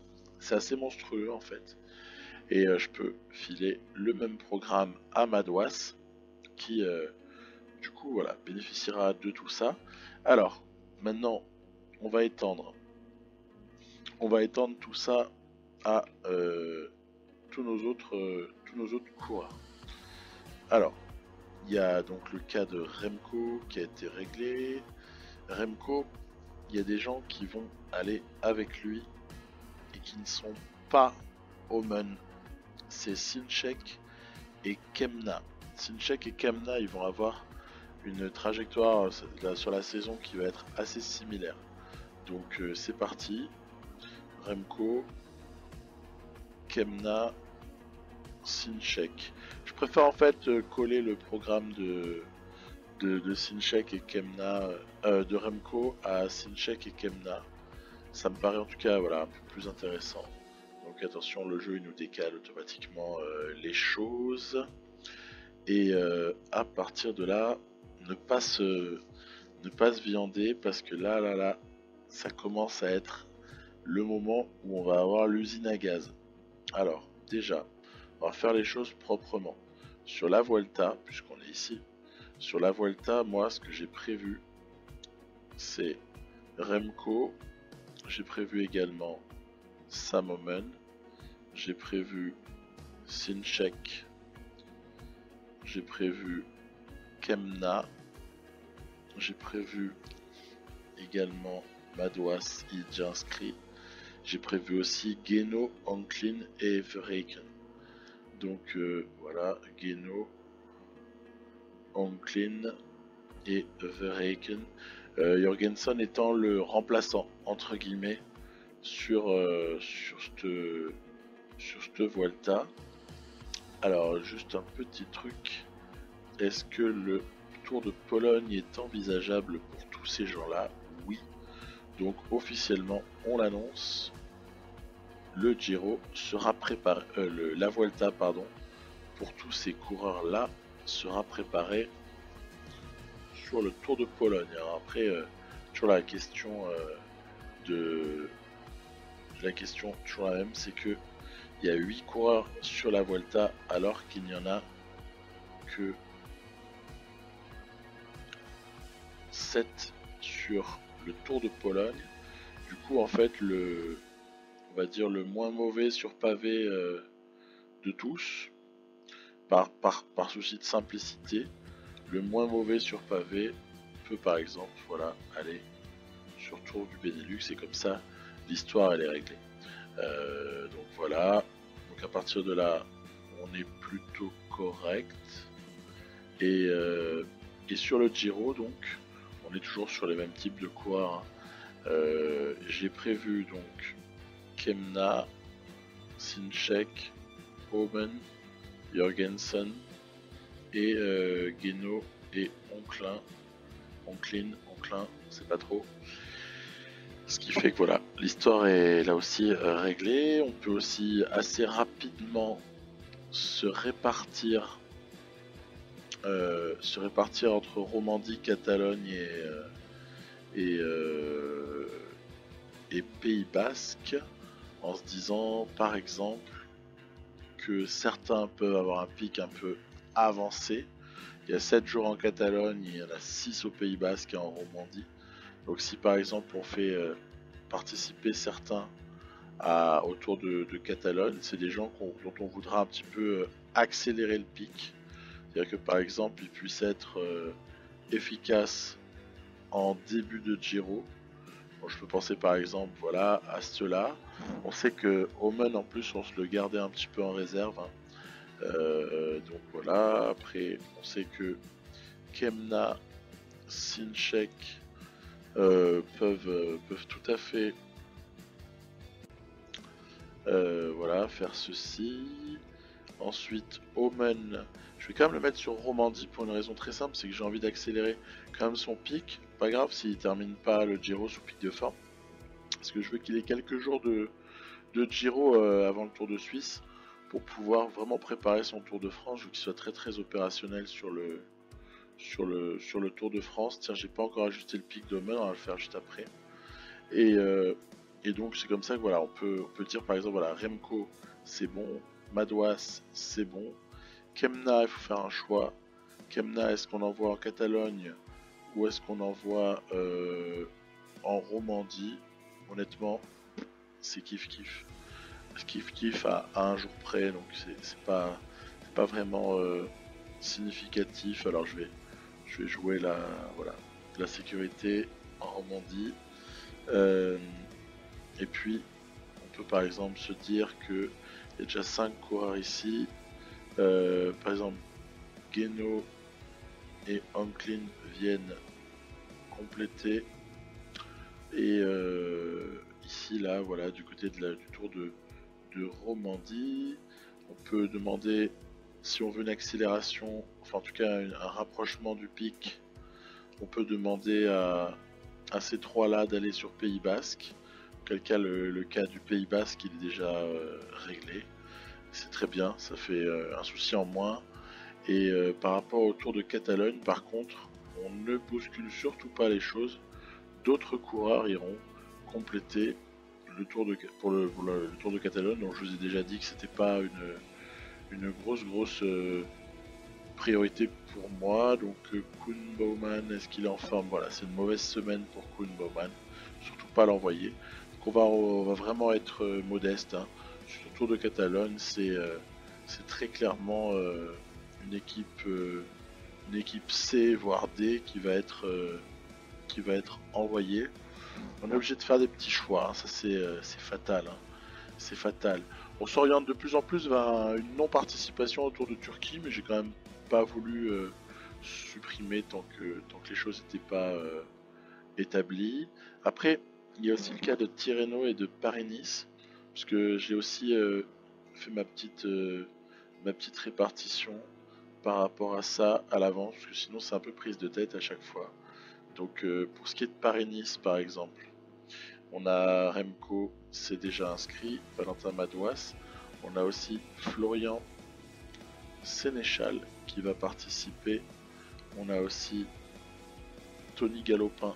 assez monstrueux en fait. Et je peux filer le même programme à Madouas, qui du coup voilà, bénéficiera de tout ça. Alors, maintenant, on va étendre tout ça à tous nos autres coureurs. Alors, il y a donc le cas de Remco qui a été réglé. Remco, il y a des gens qui vont aller avec lui et qui ne sont pas Omen. C'est Sinchek et Kemna. Sinchek et Kemna, ils vont avoir une trajectoire sur la saison qui va être assez similaire. Donc c'est parti. Remco, Kemna, Sinchek. Je préfère en fait coller le programme de Sinchek et Kemna, de Remco à Sinchek et Kemna. Ça me paraît en tout cas voilà, un peu plus intéressant. Donc attention, le jeu il nous décale automatiquement les choses. Et à partir de là, ne pas se viander, parce que là, ça commence à être le moment où on va avoir l'usine à gaz. Alors, déjà, on va faire les choses proprement. Sur la Vuelta, puisqu'on est ici, sur la Vuelta, moi, ce que j'ai prévu, c'est Remco, j'ai prévu également Sam Oomen, j'ai prévu Sinchek, j'ai prévu Kemna, j'ai prévu également Madouas, il est déjà inscrit. J'ai prévu aussi Geno, Anklin et Verhaken. Donc voilà, Geno, Anklin et Verhaken. Jorgensen étant le remplaçant, entre guillemets, sur cette Vuelta. Alors, juste un petit truc. Est-ce que le Tour de Pologne est envisageable pour tous ces gens-là? Oui. Donc, officiellement, on l'annonce. Le Giro sera préparé, la Vuelta, pardon, pour tous ces coureurs-là, sera préparé sur le Tour de Pologne. Alors après, toujours la question toujours la même, c'est que il y a 8 coureurs sur la Vuelta alors qu'il n'y en a que 7 sur le Tour de Pologne. Du coup, en fait, on va dire le moins mauvais sur pavé de tous, par souci de simplicité, le moins mauvais sur pavé peut par exemple, voilà, aller sur tour du Benelux, et comme ça, l'histoire elle est réglée. Donc voilà, donc à partir de là, on est plutôt correct. Et sur le Giro, donc, on est toujours sur les mêmes types de coureurs. J'ai prévu donc Kemna, Sinchek, Omen, Jorgensen et Guénaud et Onklin, c'est pas trop. Ce qui fait que voilà, l'histoire est là aussi réglée. On peut aussi assez rapidement se répartir entre Romandie, Catalogne et Pays Basque, en se disant par exemple que certains peuvent avoir un pic un peu avancé. Il y a 7 jours en Catalogne, il y en a 6 au Pays Basque et en Romandie. Donc si par exemple on fait participer certains au Tour de Catalogne, c'est des gens dont on voudra un petit peu accélérer le pic. C'est-à-dire que par exemple ils puissent être efficaces en début de Giro. Bon, je peux penser par exemple voilà, à ceux-là. On sait que Omen en plus on se le gardait un petit peu en réserve. Hein. Donc voilà, après on sait que Kemna, Sinchek peuvent tout à fait voilà, faire ceci. Ensuite, Omen, je vais quand même le mettre sur Romandie pour une raison très simple, c'est que j'ai envie d'accélérer quand même son pic. Pas grave s'il termine pas le Giro sous pic de forme, parce que je veux qu'il ait quelques jours de Giro avant le Tour de Suisse pour pouvoir vraiment préparer son Tour de France. Je veux qu'il soit très opérationnel sur le Tour de France. Tiens, j'ai pas encore ajusté le pic d'Omen, on va le faire juste après. Et donc c'est comme ça que voilà, on peut dire par exemple voilà, Remco c'est bon, Madouas c'est bon, Kemna il faut faire un choix. Kemna, est-ce qu'on envoie en Catalogne ou est-ce qu'on envoie en Romandie? Honnêtement, c'est kiff à un jour près, donc c'est pas vraiment significatif. Alors je vais jouer la sécurité en Romandie. Et puis on peut par exemple se dire que il y a déjà 5 coureurs ici. Par exemple, Guénaud et Onklin viennent compléter. Et ici, là, voilà, du côté du Tour de Romandie, on peut demander si on veut une accélération, enfin en tout cas un rapprochement du pic. On peut demander à ces trois-là d'aller sur Pays Basque. Quel cas le cas du Pays Basque il est déjà réglé. C'est très bien, ça fait un souci en moins. Et par rapport au Tour de Catalogne, par contre, on ne bouscule surtout pas les choses. D'autres coureurs iront compléter le Tour de, pour le Tour de Catalogne. Donc je vous ai déjà dit que c'était pas une grosse priorité pour moi. Donc Koen Bouwman, est-ce qu'il est en forme? Voilà, c'est une mauvaise semaine pour Koen Bouwman. Surtout pas l'envoyer. Donc on va vraiment être modeste. Hein. Sur le Tour de Catalogne, c'est très clairement une équipe C voire D qui va être envoyée. On est obligé de faire des petits choix. Hein. Ça c'est fatal. Hein. C'est fatal. On s'oriente de plus en plus vers une non-participation au Tour de Turquie, mais j'ai quand même pas voulu supprimer tant que les choses n'étaient pas établies. Après, il y a aussi le cas de Tirreno et de Paris-Nice, parce que j'ai aussi fait ma petite répartition par rapport à ça à l'avance, parce que sinon c'est un peu prise de tête à chaque fois. Donc pour ce qui est de Paris-Nice par exemple, on a Remco, c'est déjà inscrit, Valentin Madouas. On a aussi Florian Sénéchal qui va participer. On a aussi Tony Galopin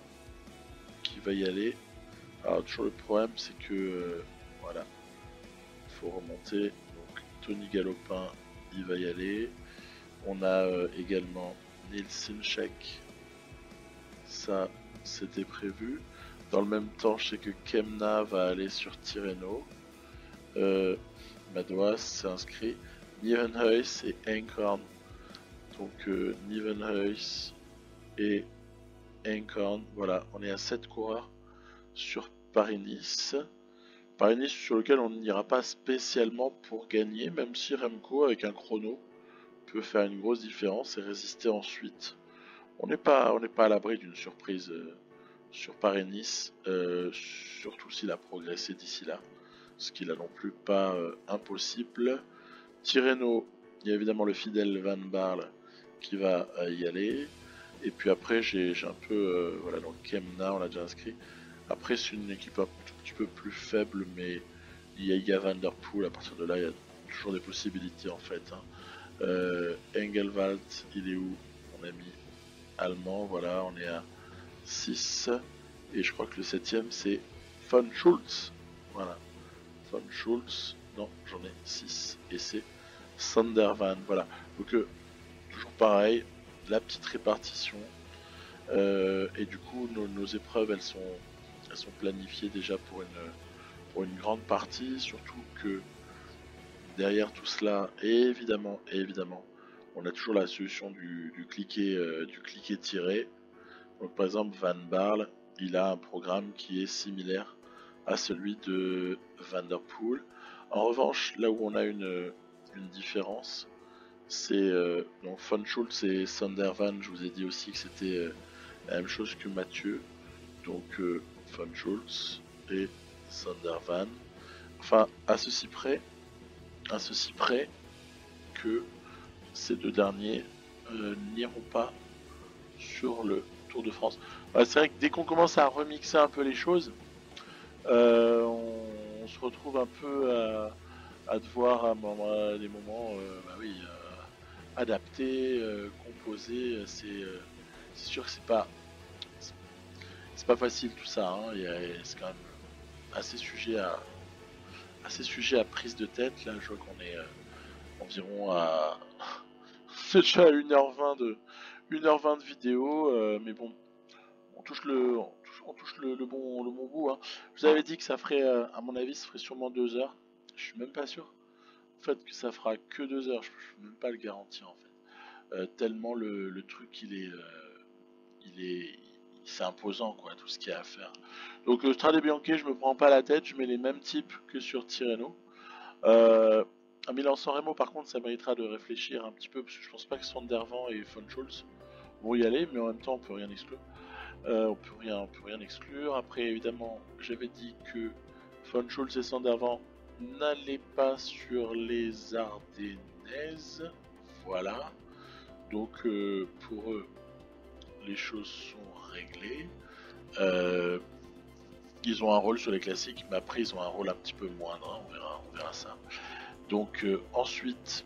qui va y aller. Alors toujours le problème c'est que voilà, il faut remonter. Donc Tony Galopin il va y aller. On a également Nils Sinchek. Ça c'était prévu. Dans le même temps, je sais que Kemna va aller sur Tirreno. Madouas s'est inscrit. Nieuwenhuis et Enkhorn. Donc Nieuwenhuis et Enkhorn. Voilà, on est à 7 coureurs sur Paris-Nice. Paris-Nice sur lequel on n'ira pas spécialement pour gagner, même si Remco avec un chrono peut faire une grosse différence et résister ensuite. On n'est pas à l'abri d'une surprise sur Paris-Nice, surtout s'il a progressé d'ici là, ce qui n'est non plus pas impossible. Tirreno, il y a évidemment le fidèle Van Baarle qui va y aller. Et puis après, j'ai un peu, voilà, donc Kemna, on l'a déjà inscrit. Après, c'est une équipe un tout petit peu plus faible, mais il y a Van Der Poel. À partir de là, il y a toujours des possibilités en fait. Engelwald, il est où, mon ami allemand? Voilà, on est à 6. Et je crois que le 7ème, c'est Von Schulz. Voilà, Von Schulz. Non, j'en ai 6. Et c'est Sander Van. Voilà, donc toujours pareil, la petite répartition. Et du coup, nos épreuves, elles sont planifiées déjà pour une grande partie, surtout que derrière tout cela, évidemment, on a toujours la solution du cliquer tirer. Donc par exemple, Van Baarle, il a un programme qui est similaire à celui de Van Der Poel. En revanche, là où on a une différence, c'est donc Von Schulz et Sander Van. Je vous ai dit aussi que c'était la même chose que Mathieu. Donc Von Schulz et Sander Van. Enfin, à ceci près que ces deux derniers n'iront pas sur le Tour de France. C'est vrai que dès qu'on commence à remixer un peu les choses, on se retrouve un peu à devoir à des moments adapter, composer. C'est sûr que c'est pas facile tout ça. Hein. C'est quand même assez sujet à prise de tête. Là, je vois qu'on est environ à déjà 1h20 de vidéo, mais bon, on touche le bon bout. Hein. Je vous avais dit que ça ferait, à mon avis, ça ferait sûrement 2 heures. Je suis même pas sûr. En fait, que ça fera que 2 heures. Je peux même pas le garantir en fait. Tellement le truc, c'est imposant quoi, tout ce qu'il y a à faire. Donc Strade Bianche, je me prends pas la tête, je mets les mêmes types que sur Tirreno. À Milan-San Remo, par contre, ça méritera de réfléchir un petit peu, parce que je pense pas que Van der Van et Von Schulz vont y aller, mais en même temps, on peut rien exclure. On peut rien exclure. Après, évidemment, j'avais dit que Von Schulz et Van der Van n'allaient pas sur les Ardennaises. Voilà. Donc, pour eux, les choses sont réglées. Ils ont un rôle sur les classiques, mais après, ils ont un rôle un petit peu moindre. Hein, on verra ça. Donc ensuite,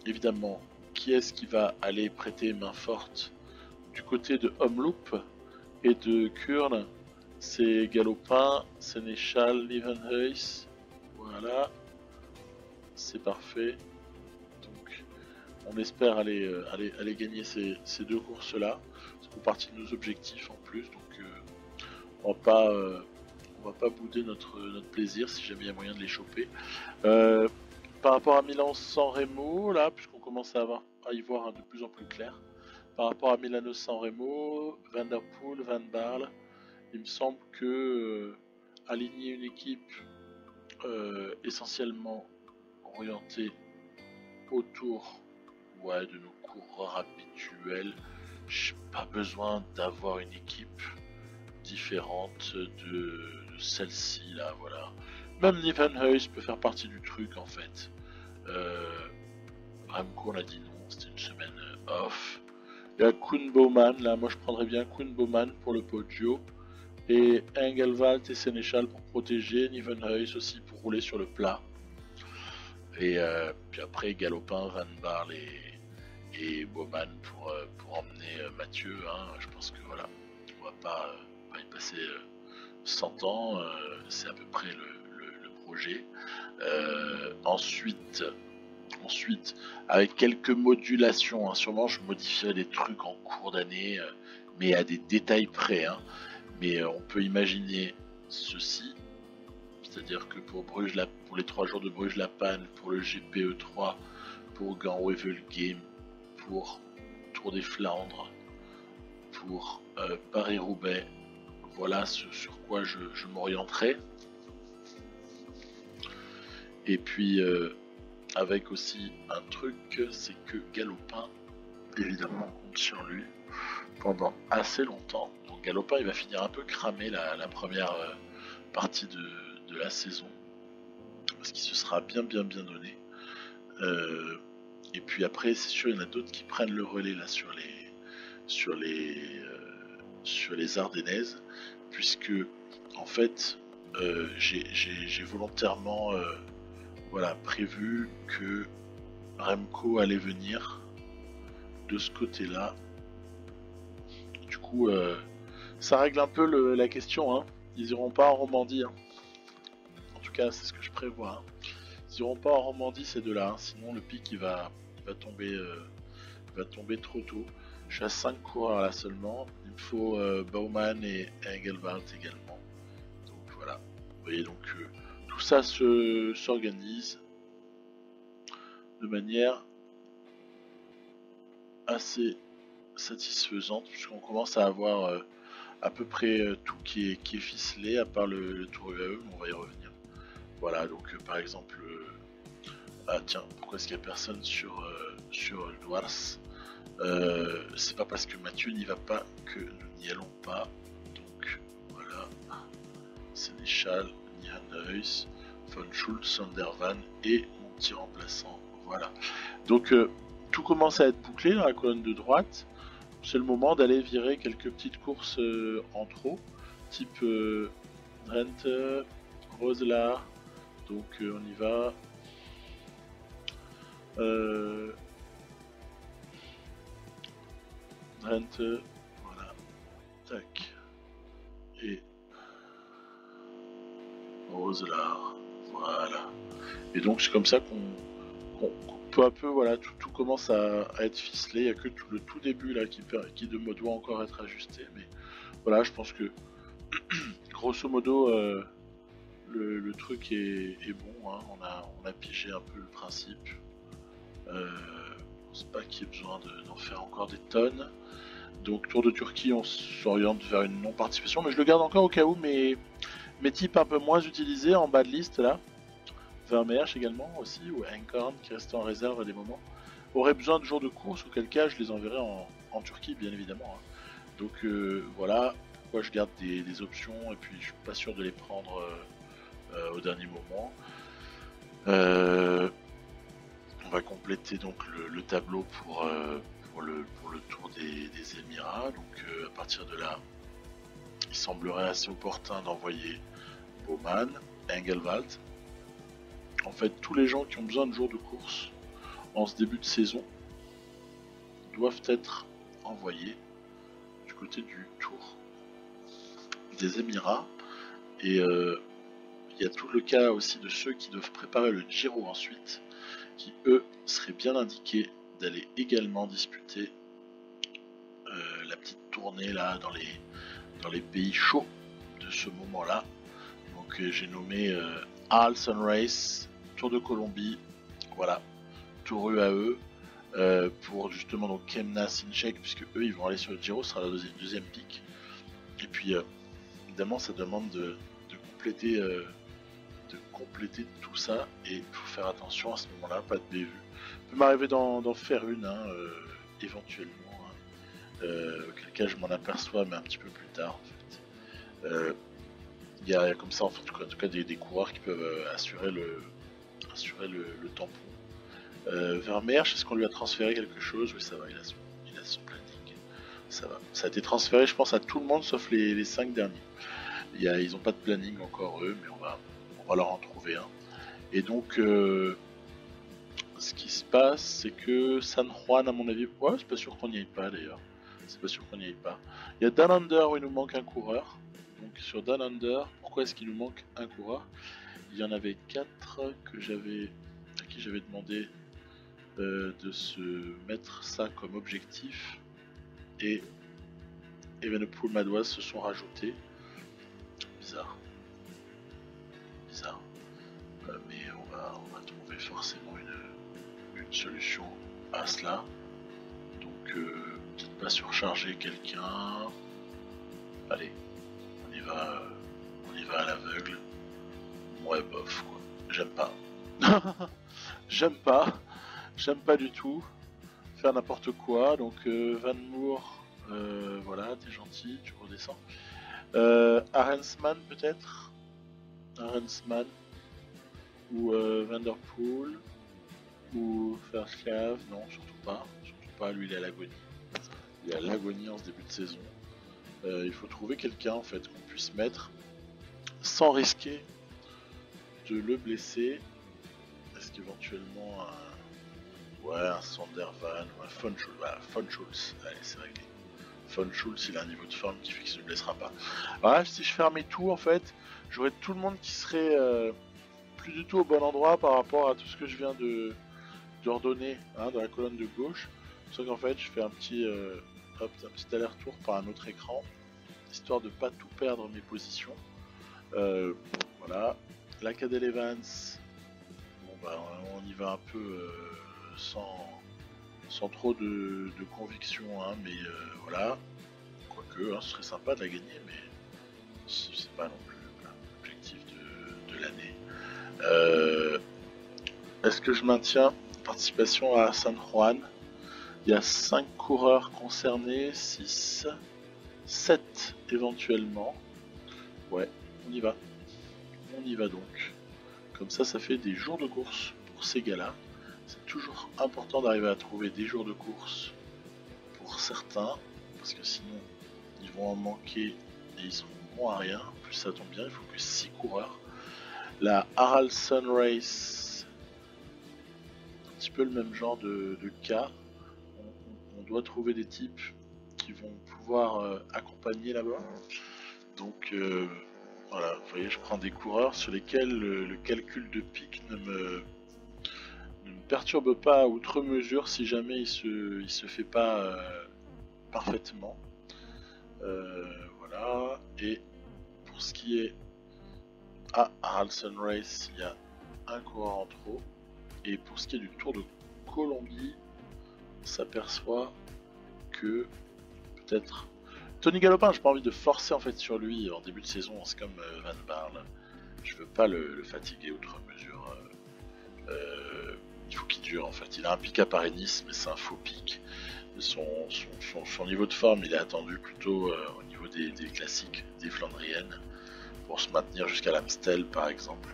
évidemment, qui est-ce qui va aller prêter main forte du côté de Omloop et de Kuurne? C'est Galopin, Sénéchal, Nieuwenhuis. Voilà, c'est parfait. Donc on espère aller gagner ces deux courses-là. Ça fait partie de nos objectifs en plus, donc on va pas bouder notre plaisir si jamais il y a moyen de les choper. Par rapport à Milan-San Remo, là, puisqu'on commence à y voir de plus en plus clair, par rapport à Milano-San Remo, Van Der Poel, Van Baarle, il me semble que aligner une équipe essentiellement orientée autour de nos coureurs habituels, j'ai pas besoin d'avoir une équipe différente de celle-ci là, voilà. Même Nieuwenhuis peut faire partie du truc en fait. Remco, on a dit non, c'était une semaine off. Il y a Koen Bouwman, là, moi je prendrais bien Koen Bouwman pour le Poggio. Et Engelwald et Sénéchal pour protéger, Nieuwenhuis aussi pour rouler sur le plat. Et puis après, Galopin, Van Baarle et Bouwman pour emmener Mathieu. Hein. Je pense que voilà, on va pas y passer 100 ans, c'est à peu près le projet. Ensuite, avec quelques modulations, hein, sûrement je modifierai des trucs en cours d'année, mais à des détails près. Hein. Mais on peut imaginer ceci, c'est-à-dire que pour les 3 jours de Bruges-la-Panne, pour le GPE3, pour Gand-Wevelgem, pour Tour des Flandres, pour Paris-Roubaix, voilà ce sur quoi je m'orienterai. Et puis avec aussi un truc, c'est que Galopin évidemment compte sur lui pendant assez longtemps. Donc Galopin il va finir un peu cramé la première partie de la saison, parce qu'il se sera bien donné. Et puis après c'est sûr il y en a d'autres qui prennent le relais là sur les Ardennaises, puisque en fait j'ai volontairement voilà, prévu que Remco allait venir de ce côté-là. Du coup, ça règle un peu la question. Hein. Ils iront pas en Romandie. Hein. En tout cas, c'est ce que je prévois. Hein. Ils iront pas en Romandie ces deux-là. Hein. Sinon, le pic il va tomber trop tôt. Je suis à 5 coureurs là seulement. Il me faut Baumann et Engelbart également. Donc voilà. Vous voyez, donc tout ça s'organise de manière assez satisfaisante, puisqu'on commence à avoir à peu près tout qui est ficelé, à part le tour UAE, mais on va y revenir. Voilà, donc par exemple, ah tiens, pourquoi est-ce qu'il n'y a personne sur le Douars? C'est pas parce que Mathieu n'y va pas que nous n'y allons pas. Donc voilà, Sénéchal, Nianhuis, Von Schultz, Sandervan et mon petit remplaçant. Voilà. Donc tout commence à être bouclé dans la colonne de droite. C'est le moment d'aller virer quelques petites courses en trop, type Drenthe, Roselaar. Donc on y va. Drenthe, voilà. Tac. Et Roselaar. Voilà. Et donc c'est comme ça qu'on peu à peu, voilà, tout commence à être ficelé. Il n'y a que le tout début là qui doit encore être ajusté. Mais voilà, je pense que grosso modo, le truc est bon. Hein. On a pigé un peu le principe. Je pense pas qu'il y ait besoin d'en faire encore des tonnes. Donc Tour de Turquie, on s'oriente vers une non-participation. Mais je le garde encore au cas où mes types un peu moins utilisés en bas de liste là. Vermeersch également aussi, ou Enkorn qui reste en réserve à des moments, auraient besoin de jours de course, auquel cas je les enverrai en Turquie bien évidemment. Hein. Donc voilà pourquoi je garde des options et puis je suis pas sûr de les prendre au dernier moment. On va compléter donc le tableau pour le tour des Émirats. Donc à partir de là, il semblerait assez opportun d'envoyer Baumann, Engelwald. En fait, tous les gens qui ont besoin de jours de course en ce début de saison doivent être envoyés du côté du Tour des Émirats. Et il y a tout le cas aussi de ceux qui doivent préparer le Giro ensuite, qui eux seraient bien indiqués d'aller également disputer la petite tournée là dans les pays chauds de ce moment-là. Donc j'ai nommé Arlson Race, Tour de Colombie, voilà, Tour UAE, pour justement donc Kemna, Sinchek, puisque eux ils vont aller sur le Giro, ce sera la deuxième pic. Et puis évidemment ça demande de compléter tout ça, et il faut faire attention à ce moment-là, pas de bévue. Il peut m'arriver d'en faire une, hein, éventuellement, hein, auquel cas je m'en aperçois, mais un petit peu plus tard en fait. Il y a comme ça en tout cas des coureurs qui peuvent assurer le tampon. Vermeersch, est-ce qu'on lui a transféré quelque chose? Oui, ça va, il a son planning. Ça va. Ça a été transféré, je pense, à tout le monde sauf les 5 derniers. Ils n'ont pas de planning encore eux, mais on va leur en trouver un. Et donc, ce qui se passe, c'est que San Juan, à mon avis, ouais, c'est pas sûr qu'on n'y aille pas d'ailleurs. C'est pas sûr qu'on n'y aille pas. Il y a Down Under où il nous manque un coureur. Donc sur Down Under, pourquoi est-ce qu'il nous manque un coureur? Il y en avait 4 à qui j'avais demandé de se mettre ça comme objectif, et Evenepoel, Madouas se sont rajoutés. Bizarre. Mais on va trouver forcément une solution à cela. Donc peut-être pas surcharger quelqu'un. Allez, on y va à l'aveugle. Ouais, bof, quoi. J'aime pas. J'aime pas du tout faire n'importe quoi. Donc Van Moor, voilà, t'es gentil, tu redescends. Arensman peut-être, Arensman ou Vanderpool ou Fairclave, non, surtout pas, lui il est à l'agonie. Il est à l'agonie en ce début de saison. Il faut trouver quelqu'un en fait qu'on puisse mettre sans risquer de le blesser. Est-ce qu'éventuellement un Sandervan ou un Von Schultz, voilà, Von Schultz, allez c'est réglé. Von Schultz il a un niveau de forme qui fait qu'il ne se blessera pas. Voilà, si je fermais tout en fait, j'aurais tout le monde qui serait plus du tout au bon endroit par rapport à tout ce que je viens de ordonner dans la colonne de gauche. Sauf qu'en fait je fais un petit aller-retour par un autre écran, histoire de pas tout perdre mes positions. Voilà, la Cadel Evans, bon bah on y va un peu sans trop de conviction, mais voilà, quoique ce serait sympa de la gagner, mais c'est pas non plus l'objectif de l'année. Est-ce que je maintiens participation à San Juan? Il y a 5 coureurs concernés, 6, 7 éventuellement. Ouais, on y va. On y va donc. Comme ça fait des jours de course pour ces gars-là. C'est toujours important d'arriver à trouver des jours de course pour certains, parce que sinon ils vont en manquer et ils seront bons à rien. En plus ça tombe bien, il faut que 6 coureurs. La Haraldson Race, un petit peu le même genre de cas. On doit trouver des types qui vont pouvoir accompagner là-bas. Donc voilà, vous voyez, je prends des coureurs sur lesquels le calcul de pic ne me perturbe pas à outre mesure si jamais il se fait pas parfaitement. Voilà, et pour ce qui est Haraldson Race, il y a un coureur en trop. Et pour ce qui est du Tour de Colombie, on s'aperçoit que peut-être Tony Galopin, j'ai pas envie de forcer en fait sur lui en début de saison, c'est comme Van Barle. Je veux pas le fatiguer outre mesure. Il faut qu'il dure en fait. Il a un pic à Paris-Nice, mais c'est un faux pic. Son niveau de forme, il est attendu plutôt au niveau des classiques, des Flandriennes, pour se maintenir jusqu'à l'Amstel par exemple.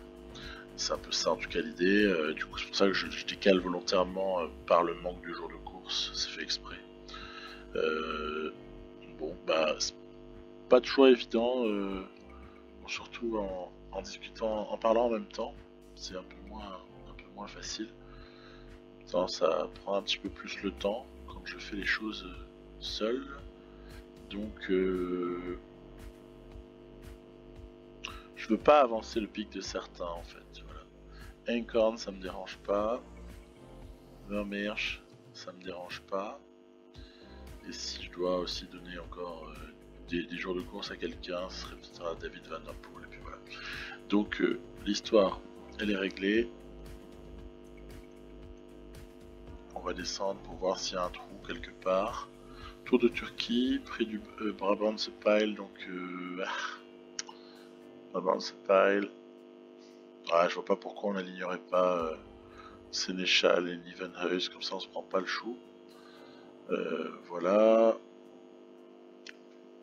C'est un peu ça en tout cas l'idée. Du coup, c'est pour ça que je décale volontairement par le manque de jours de course, c'est fait exprès. Bon, bah, c'est pas toujours évident, surtout en discutant, en parlant en même temps, c'est un peu moins facile. Ça prend un petit peu plus le temps quand je fais les choses seul. Donc, je veux pas avancer le pic de certains en fait. Voilà. Einkorn, ça me dérange pas. Vermeersch, ça me dérange pas. Et si je dois aussi donner encore des jours de course à quelqu'un, ce serait peut-être à David Van Der Poel. Et puis voilà. Donc l'histoire, elle est réglée. On va descendre pour voir s'il y a un trou quelque part. Tour de Turquie, près du Brabantse Pijl, donc Brabantse Pijl. Je vois pas pourquoi on n'alignerait pas Sénéchal et Nieuwenhuis, comme ça on se prend pas le chou. Voilà.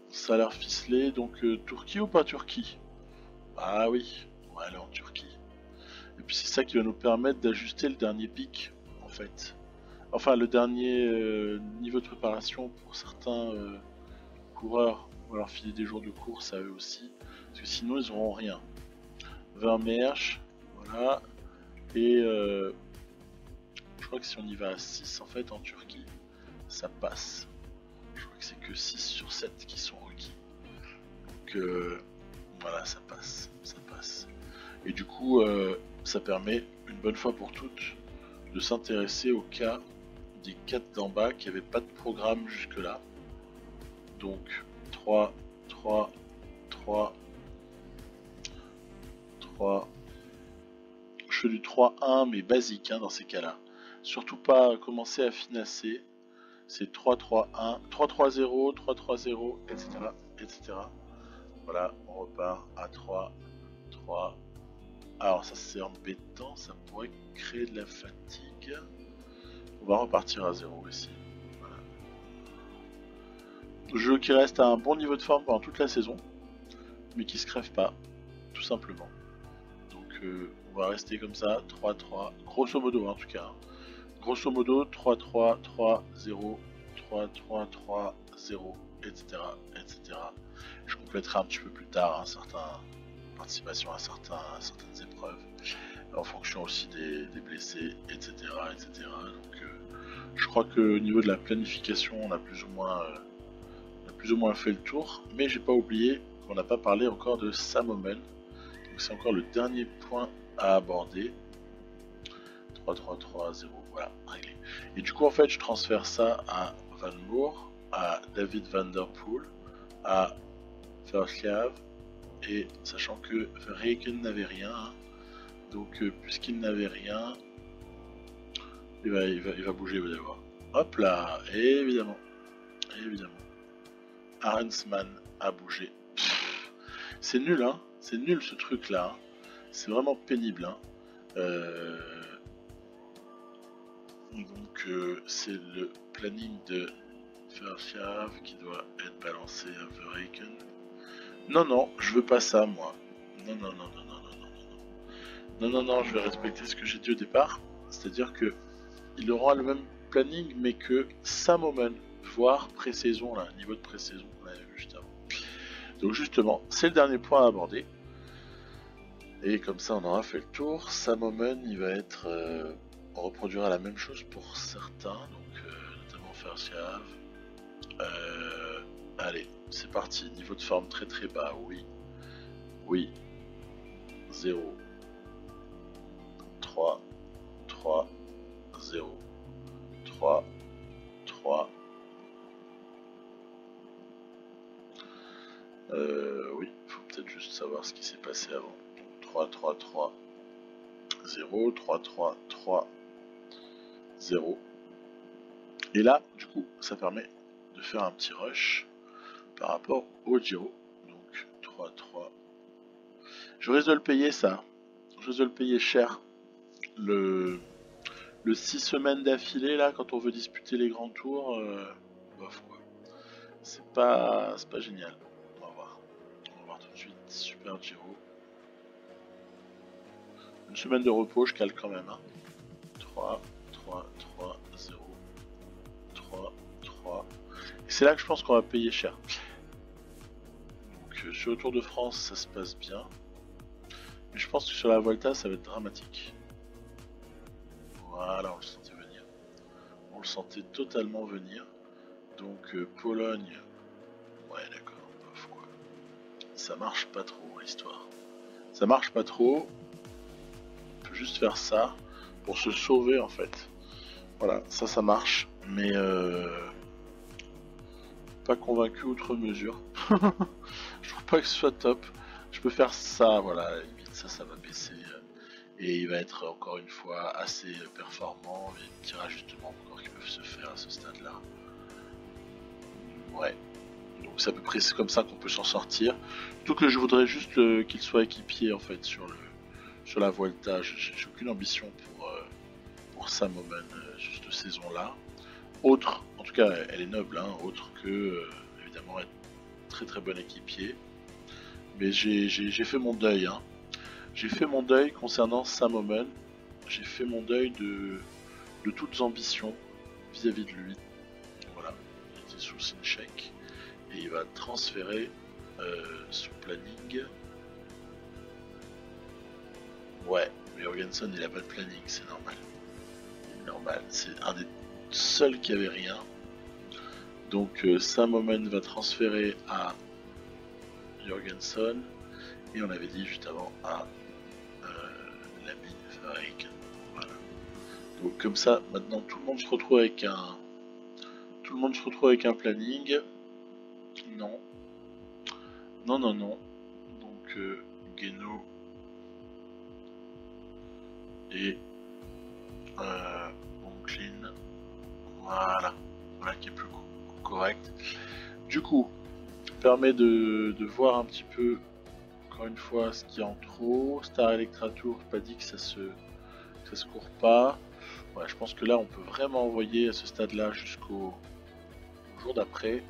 Ça a l'air ficelé, donc Turquie ou pas Turquie? Ah oui, on va aller en Turquie. Et puis c'est ça qui va nous permettre d'ajuster le dernier pic, en fait. Enfin, le dernier niveau de préparation pour certains coureurs. On va leur filer des jours de course à eux aussi, parce que sinon ils n'auront rien. Vermeersch, voilà. Et je crois que si on y va à 6 en fait en Turquie, ça passe. Je crois que c'est que 6 sur 7 qui sont requis. Donc voilà, ça passe. Et du coup, ça permet une bonne fois pour toutes de s'intéresser au cas des 4 d'en bas qui n'avaient pas de programme jusque là. Donc 3, 3, 3, 3. Je fais du 3-1 mais basique dans ces cas-là. Surtout pas commencer à finasser. C'est 3-3-1, 3-3-0, 3-3-0, etc. etc. Voilà, on repart à 3, 3. Alors ça c'est embêtant, ça pourrait créer de la fatigue. On va repartir à 0 ici. Voilà. Jeu qui reste à un bon niveau de forme pendant toute la saison, mais qui se crève pas, tout simplement. Donc on va rester comme ça, 3-3, grosso modo en tout cas. Grosso modo 3-3, 3-0, 3-3, 3-0, etc., etc. Je compléterai un petit peu plus tard participation à certaines épreuves, en fonction aussi des blessés, etc., etc. Donc je crois que au niveau de la planification, on a plus ou moins fait le tour, mais j'ai pas oublié qu'on n'a pas parlé encore de Sam Omen. Donc c'est encore le dernier point à aborder. 3-3-3-0, voilà, réglé. Et du coup en fait je transfère ça à Van Moor, à David Van Der Poel, à Verslav, et sachant que Verhaegen n'avait rien, hein, donc puisqu'il n'avait rien, il va bouger, vous allez voir. Hop là, évidemment. Arensman a bougé. C'est nul, hein. C'est nul ce truc là. Hein. C'est vraiment pénible. Hein. Donc c'est le planning de Verhaegen qui doit être balancé à Verhaegen. Non, je veux pas ça moi. Non, je vais respecter ce que j'ai dit au départ. C'est-à-dire que il aura le même planning mais que Sam Omen, voire pré-saison, là, niveau de pré-saison qu'on avait vu juste avant. Donc justement, c'est le dernier point à aborder. Et comme ça on aura fait le tour. Sam Omen, il va être... on reproduira la même chose pour certains, donc notamment Verhaegen. Allez, c'est parti. Niveau de forme très très bas, oui. 0. 3, 3, 0. 3, 3. Oui, il faut peut-être juste savoir ce qui s'est passé avant. 3, 3, 3, 0, 3, 3, 3, 0. Et là, du coup, ça permet de faire un petit rush par rapport au Giro. Donc 3, 3. Je risque de le payer ça. Je risque de le payer cher. Le 6 semaines d'affilée là, quand on veut disputer les grands tours, bof quoi. C'est pas génial. On va voir tout de suite. Super Giro. Une semaine de repos, je cale quand même. Hein. 3, 3, 3, 0. 3, 3. Et c'est là que je pense qu'on va payer cher. Donc sur le Tour de France, ça se passe bien. Mais je pense que sur la Volta, ça va être dramatique. Voilà, on le sentait venir. On le sentait totalement venir. Donc Pologne, ouais d'accord, bof quoi. Ça marche pas trop l'histoire. Ça marche pas trop. On peut juste faire ça pour se sauver en fait. Voilà, ça marche. Mais pas convaincu outre mesure. Je trouve pas que ce soit top. Je peux faire ça, voilà, à la limite ça va baisser. Et il va être encore une fois assez performant. Il y a des petits ajustements encore qui peuvent se faire à ce stade-là. Ouais. Donc c'est à peu près comme ça qu'on peut s'en sortir. Surtout que je voudrais juste qu'il soit équipier en fait sur la Vuelta. J'ai aucune ambition pour Sam Omen sur cette saison-là. Autre, en tout cas elle est noble, hein, autre que évidemment être très très bon équipier. Mais j'ai fait mon deuil. Hein. J'ai fait mon deuil concernant Sam Omen. J'ai fait mon deuil de toutes ambitions vis-à-vis de lui. Voilà, il était sous Sinchek. Et il va transférer son planning. Ouais, mais Jorgensen il a pas de planning, c'est normal. C'est un des seuls qui avait rien. Donc Sam Omen va transférer à Jorgensen. Et on avait dit juste avant à l'ami Verhaegen. Voilà. Donc comme ça, maintenant tout le monde se retrouve avec un planning. Non. Donc Guéno et Bonklin. Voilà qui est plus correct. Du coup, permet de voir un petit peu, encore une fois, ce qu'il y a en trop. Star Electra Tour, pas dit que ça se court pas. Ouais, je pense que là on peut vraiment envoyer à ce stade là jusqu'au jour d'après.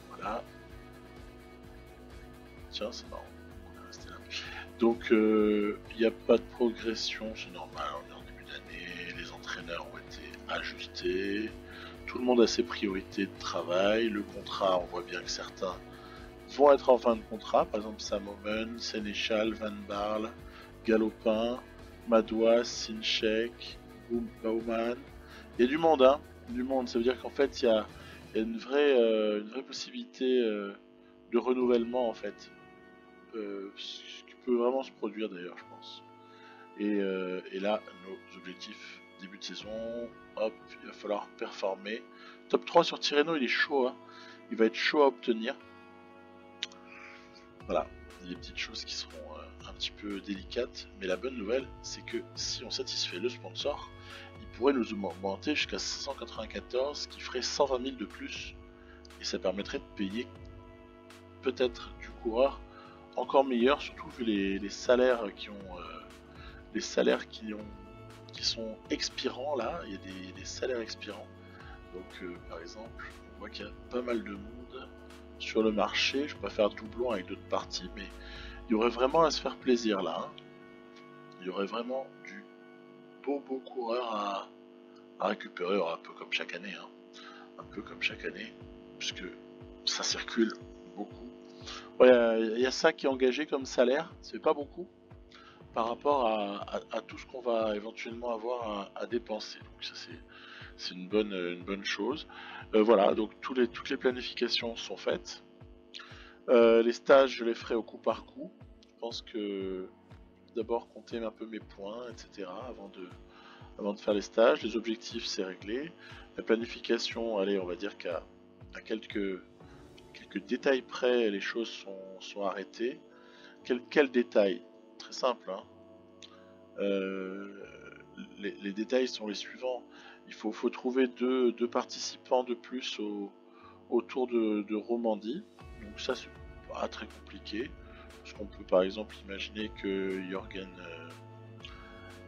Voilà. Tiens, c'est marrant. On va rester là. Donc il n'y a pas de progression, c'est normal, on est en début d'année, les entraîneurs ont été ajustés, tout le monde a ses priorités de travail, le contrat, on voit bien que certains vont être en fin de contrat, par exemple Samomen, Sénéchal, Van Barle, Galopin, Madouas, Sinchek, Bauman. Il y a du monde, hein, du monde. Ça veut dire qu'en fait, il y a une vraie possibilité de renouvellement, en fait. Ce qui peut vraiment se produire, d'ailleurs, je pense. Et là, nos objectifs début de saison, hop, il va falloir performer. Top 3 sur Tirreno, il est chaud, hein. Il va être chaud à obtenir. Voilà, des petites choses qui seront un petit peu délicates, mais la bonne nouvelle, c'est que si on satisfait le sponsor, il pourrait nous augmenter jusqu'à 594, ce qui ferait 120 000 de plus, et ça permettrait de payer peut-être du coureur encore meilleur, surtout vu les salaires qui sont expirants là, il y a des salaires expirants. Donc par exemple, on voit qu'il y a pas mal de monde sur le marché, je vais pas faire doublon avec d'autres parties, mais il y aurait vraiment à se faire plaisir là. Hein. Il y aurait vraiment du beau coureur à récupérer, un peu comme chaque année. Hein. Un peu comme chaque année, puisque ça circule beaucoup. Il y a ça qui est engagé comme salaire, c'est pas beaucoup par rapport à tout ce qu'on va éventuellement avoir à dépenser. Donc ça c'est une bonne chose. Voilà, donc toutes les planifications sont faites. Les stages, je les ferai au coup par coup. Je pense que d'abord compter un peu mes points, etc. avant de faire les stages. Les objectifs, c'est réglé. La planification, allez, on va dire qu'à quelques détails près, les choses sont arrêtées. Quel détail? Très simple. Hein. Les détails sont les suivants. Il faut trouver deux participants de plus au Tour de Romandie. Donc ça, c'est pas très compliqué. Parce qu'on peut par exemple imaginer que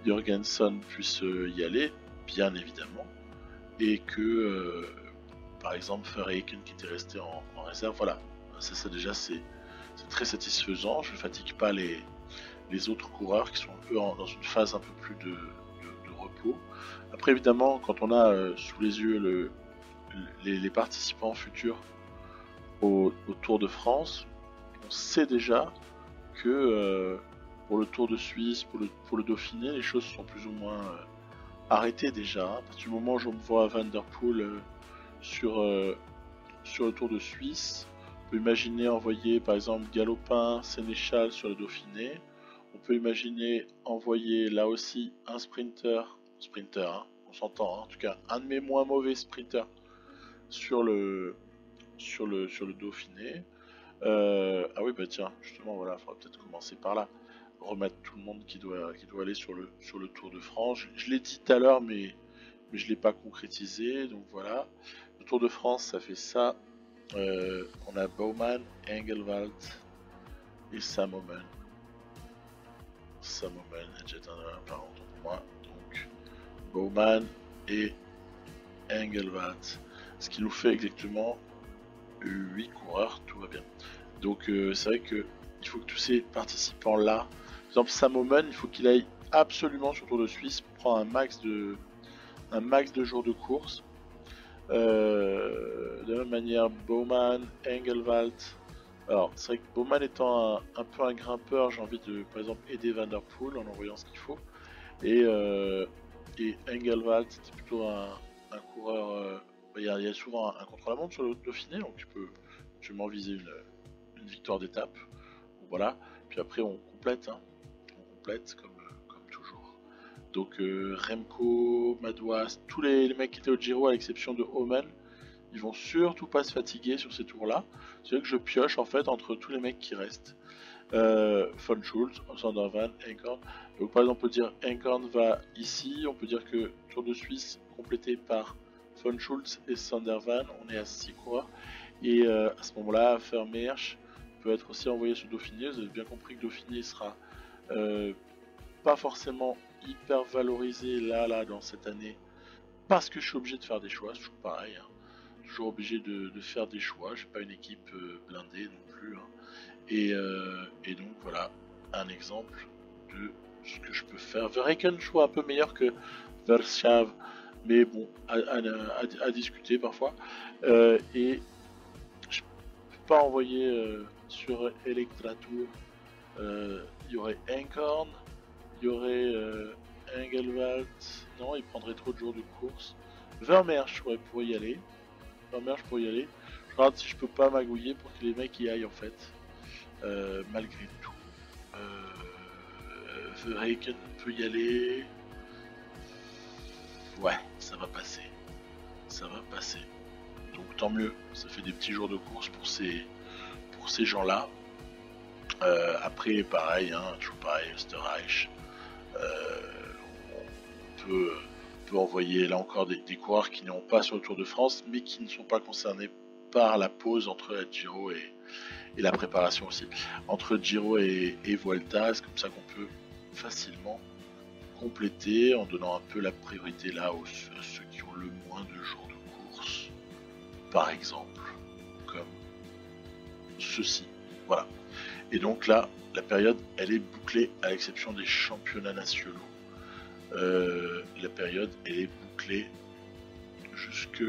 Jorgensen puisse y aller, bien évidemment. Et que, par exemple, Verhaegen qui était resté en réserve, voilà. Ça déjà, c'est très satisfaisant. Je ne fatigue pas les autres coureurs qui sont un peu dans une phase un peu plus de repos. Après, évidemment, quand on a sous les yeux les participants futurs au Tour de France, on sait déjà que pour le Tour de Suisse, pour le Dauphiné, les choses sont plus ou moins arrêtées déjà. À partir du moment où je me vois Van der Poel sur le Tour de Suisse, on peut imaginer envoyer par exemple Galopin, Sénéchal sur le Dauphiné. On peut imaginer envoyer là aussi un sprinter, hein, on s'entend, hein, en tout cas un de mes moins mauvais sprinters sur le Dauphiné. Ah oui, bah tiens, justement, voilà, il faudra peut-être commencer par là. Remettre tout le monde qui doit aller sur le Tour de France. Je l'ai dit tout à l'heure, mais je ne l'ai pas concrétisé, donc voilà. Le Tour de France, ça fait ça. On a Bauman, Engelwald et Samomen. Samomen, pardon pour moi. Donc, Bauman et Engelwald. Ce qui nous fait exactement 8 coureurs, tout va bien. Donc c'est vrai que il faut que tous ces participants là, par exemple Samomen, il faut qu'il aille absolument sur le Tour de Suisse pour prendre un max de jours de course. De la même manière, Bauman, Engelwald. Alors c'est vrai que Bauman étant un peu un grimpeur, j'ai envie de par exemple aider Van der Poel en envoyant ce qu'il faut. Et Engelwald, c'était plutôt un coureur. Il y a souvent un contre-la-montre sur le Dauphiné, donc tu peux viser une victoire d'étape. Voilà. Puis après on complète, hein. On complète comme toujours. Donc Remco, Madouas, tous les mecs qui étaient au Giro à l'exception de Omen, ils vont surtout pas se fatiguer sur ces tours-là. C'est vrai que je pioche en fait entre tous les mecs qui restent. Von Schultz, Sandervan, Enkorn. Donc par exemple on peut dire Enkorn va ici, on peut dire que Tour de Suisse complété par Von Schultz et Sandervan, on est à 6 coureurs. Et à ce moment-là, Vermeersch peut être aussi envoyé sur Dauphiné. Vous avez bien compris que Dauphiné sera pas forcément hyper valorisé là dans cette année, parce que je suis obligé de faire des choix. C'est toujours pareil, hein. Toujours obligé de faire des choix. J'ai pas une équipe blindée non plus, hein. Et donc voilà un exemple de ce que je peux faire. Verreken, je vois un peu meilleur que Vershav, mais bon, à discuter parfois. Et je peux pas envoyer sur Electratour. Il y aurait Enkorn, il y aurait Engelwald. Non, il prendrait trop de jours de course. Vermeersch, ouais, pour y aller. Vermeersch pour y aller. Je regarde si je peux pas magouiller pour que les mecs y aillent en fait. Malgré tout. Verreken peut y aller. Ouais, ça va passer. Ça va passer. Donc tant mieux. Ça fait des petits jours de course pour ces gens-là. Après, pareil, hein, toujours pareil, Österreich. On peut envoyer là encore des coureurs qui n'ont pas sur le Tour de France, mais qui ne sont pas concernés par la pause entre la Giro et la préparation aussi. Entre Giro et Vuelta, c'est comme ça qu'on peut facilement compléter en donnant un peu la priorité là à ceux qui ont le moins de jours de course, par exemple, comme ceci. Voilà. Et donc là, la période, elle est bouclée à l'exception des championnats nationaux. La période, elle est bouclée jusque...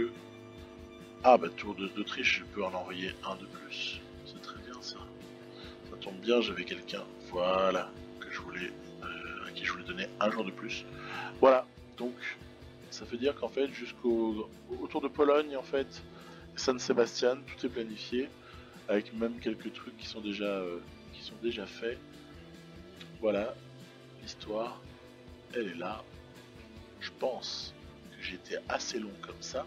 Ah bah Tour d'Autriche, je peux en envoyer un de plus. C'est très bien ça. Ça tombe bien, j'avais quelqu'un, voilà, à qui je voulais donner un jour de plus. Voilà, donc ça veut dire qu'en fait jusqu'au Tour de Pologne, en fait, San Sebastian, tout est planifié, avec même quelques trucs qui sont déjà faits. Voilà, l'histoire, elle est là. Je pense que j'ai été assez long comme ça.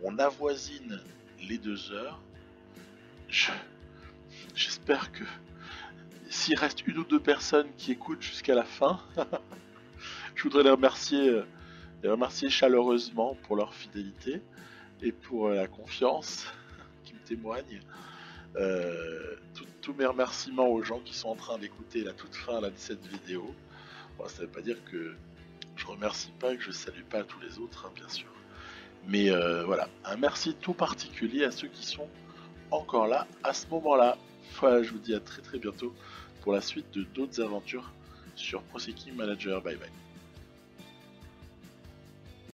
On avoisine les 2 heures. J'espère que s'il reste une ou deux personnes qui écoutent jusqu'à la fin, je voudrais les remercier chaleureusement pour leur fidélité et pour la confiance qu'ils me témoignent. Tous mes remerciements aux gens qui sont en train d'écouter la toute fin de cette vidéo. Bon, ça ne veut pas dire que je remercie pas et que je salue pas tous les autres, hein, bien sûr. Mais voilà, un merci tout particulier à ceux qui sont encore là à ce moment-là. Voilà, je vous dis à très très bientôt pour la suite de d'autres aventures sur Pro Cycling Manager. Bye bye.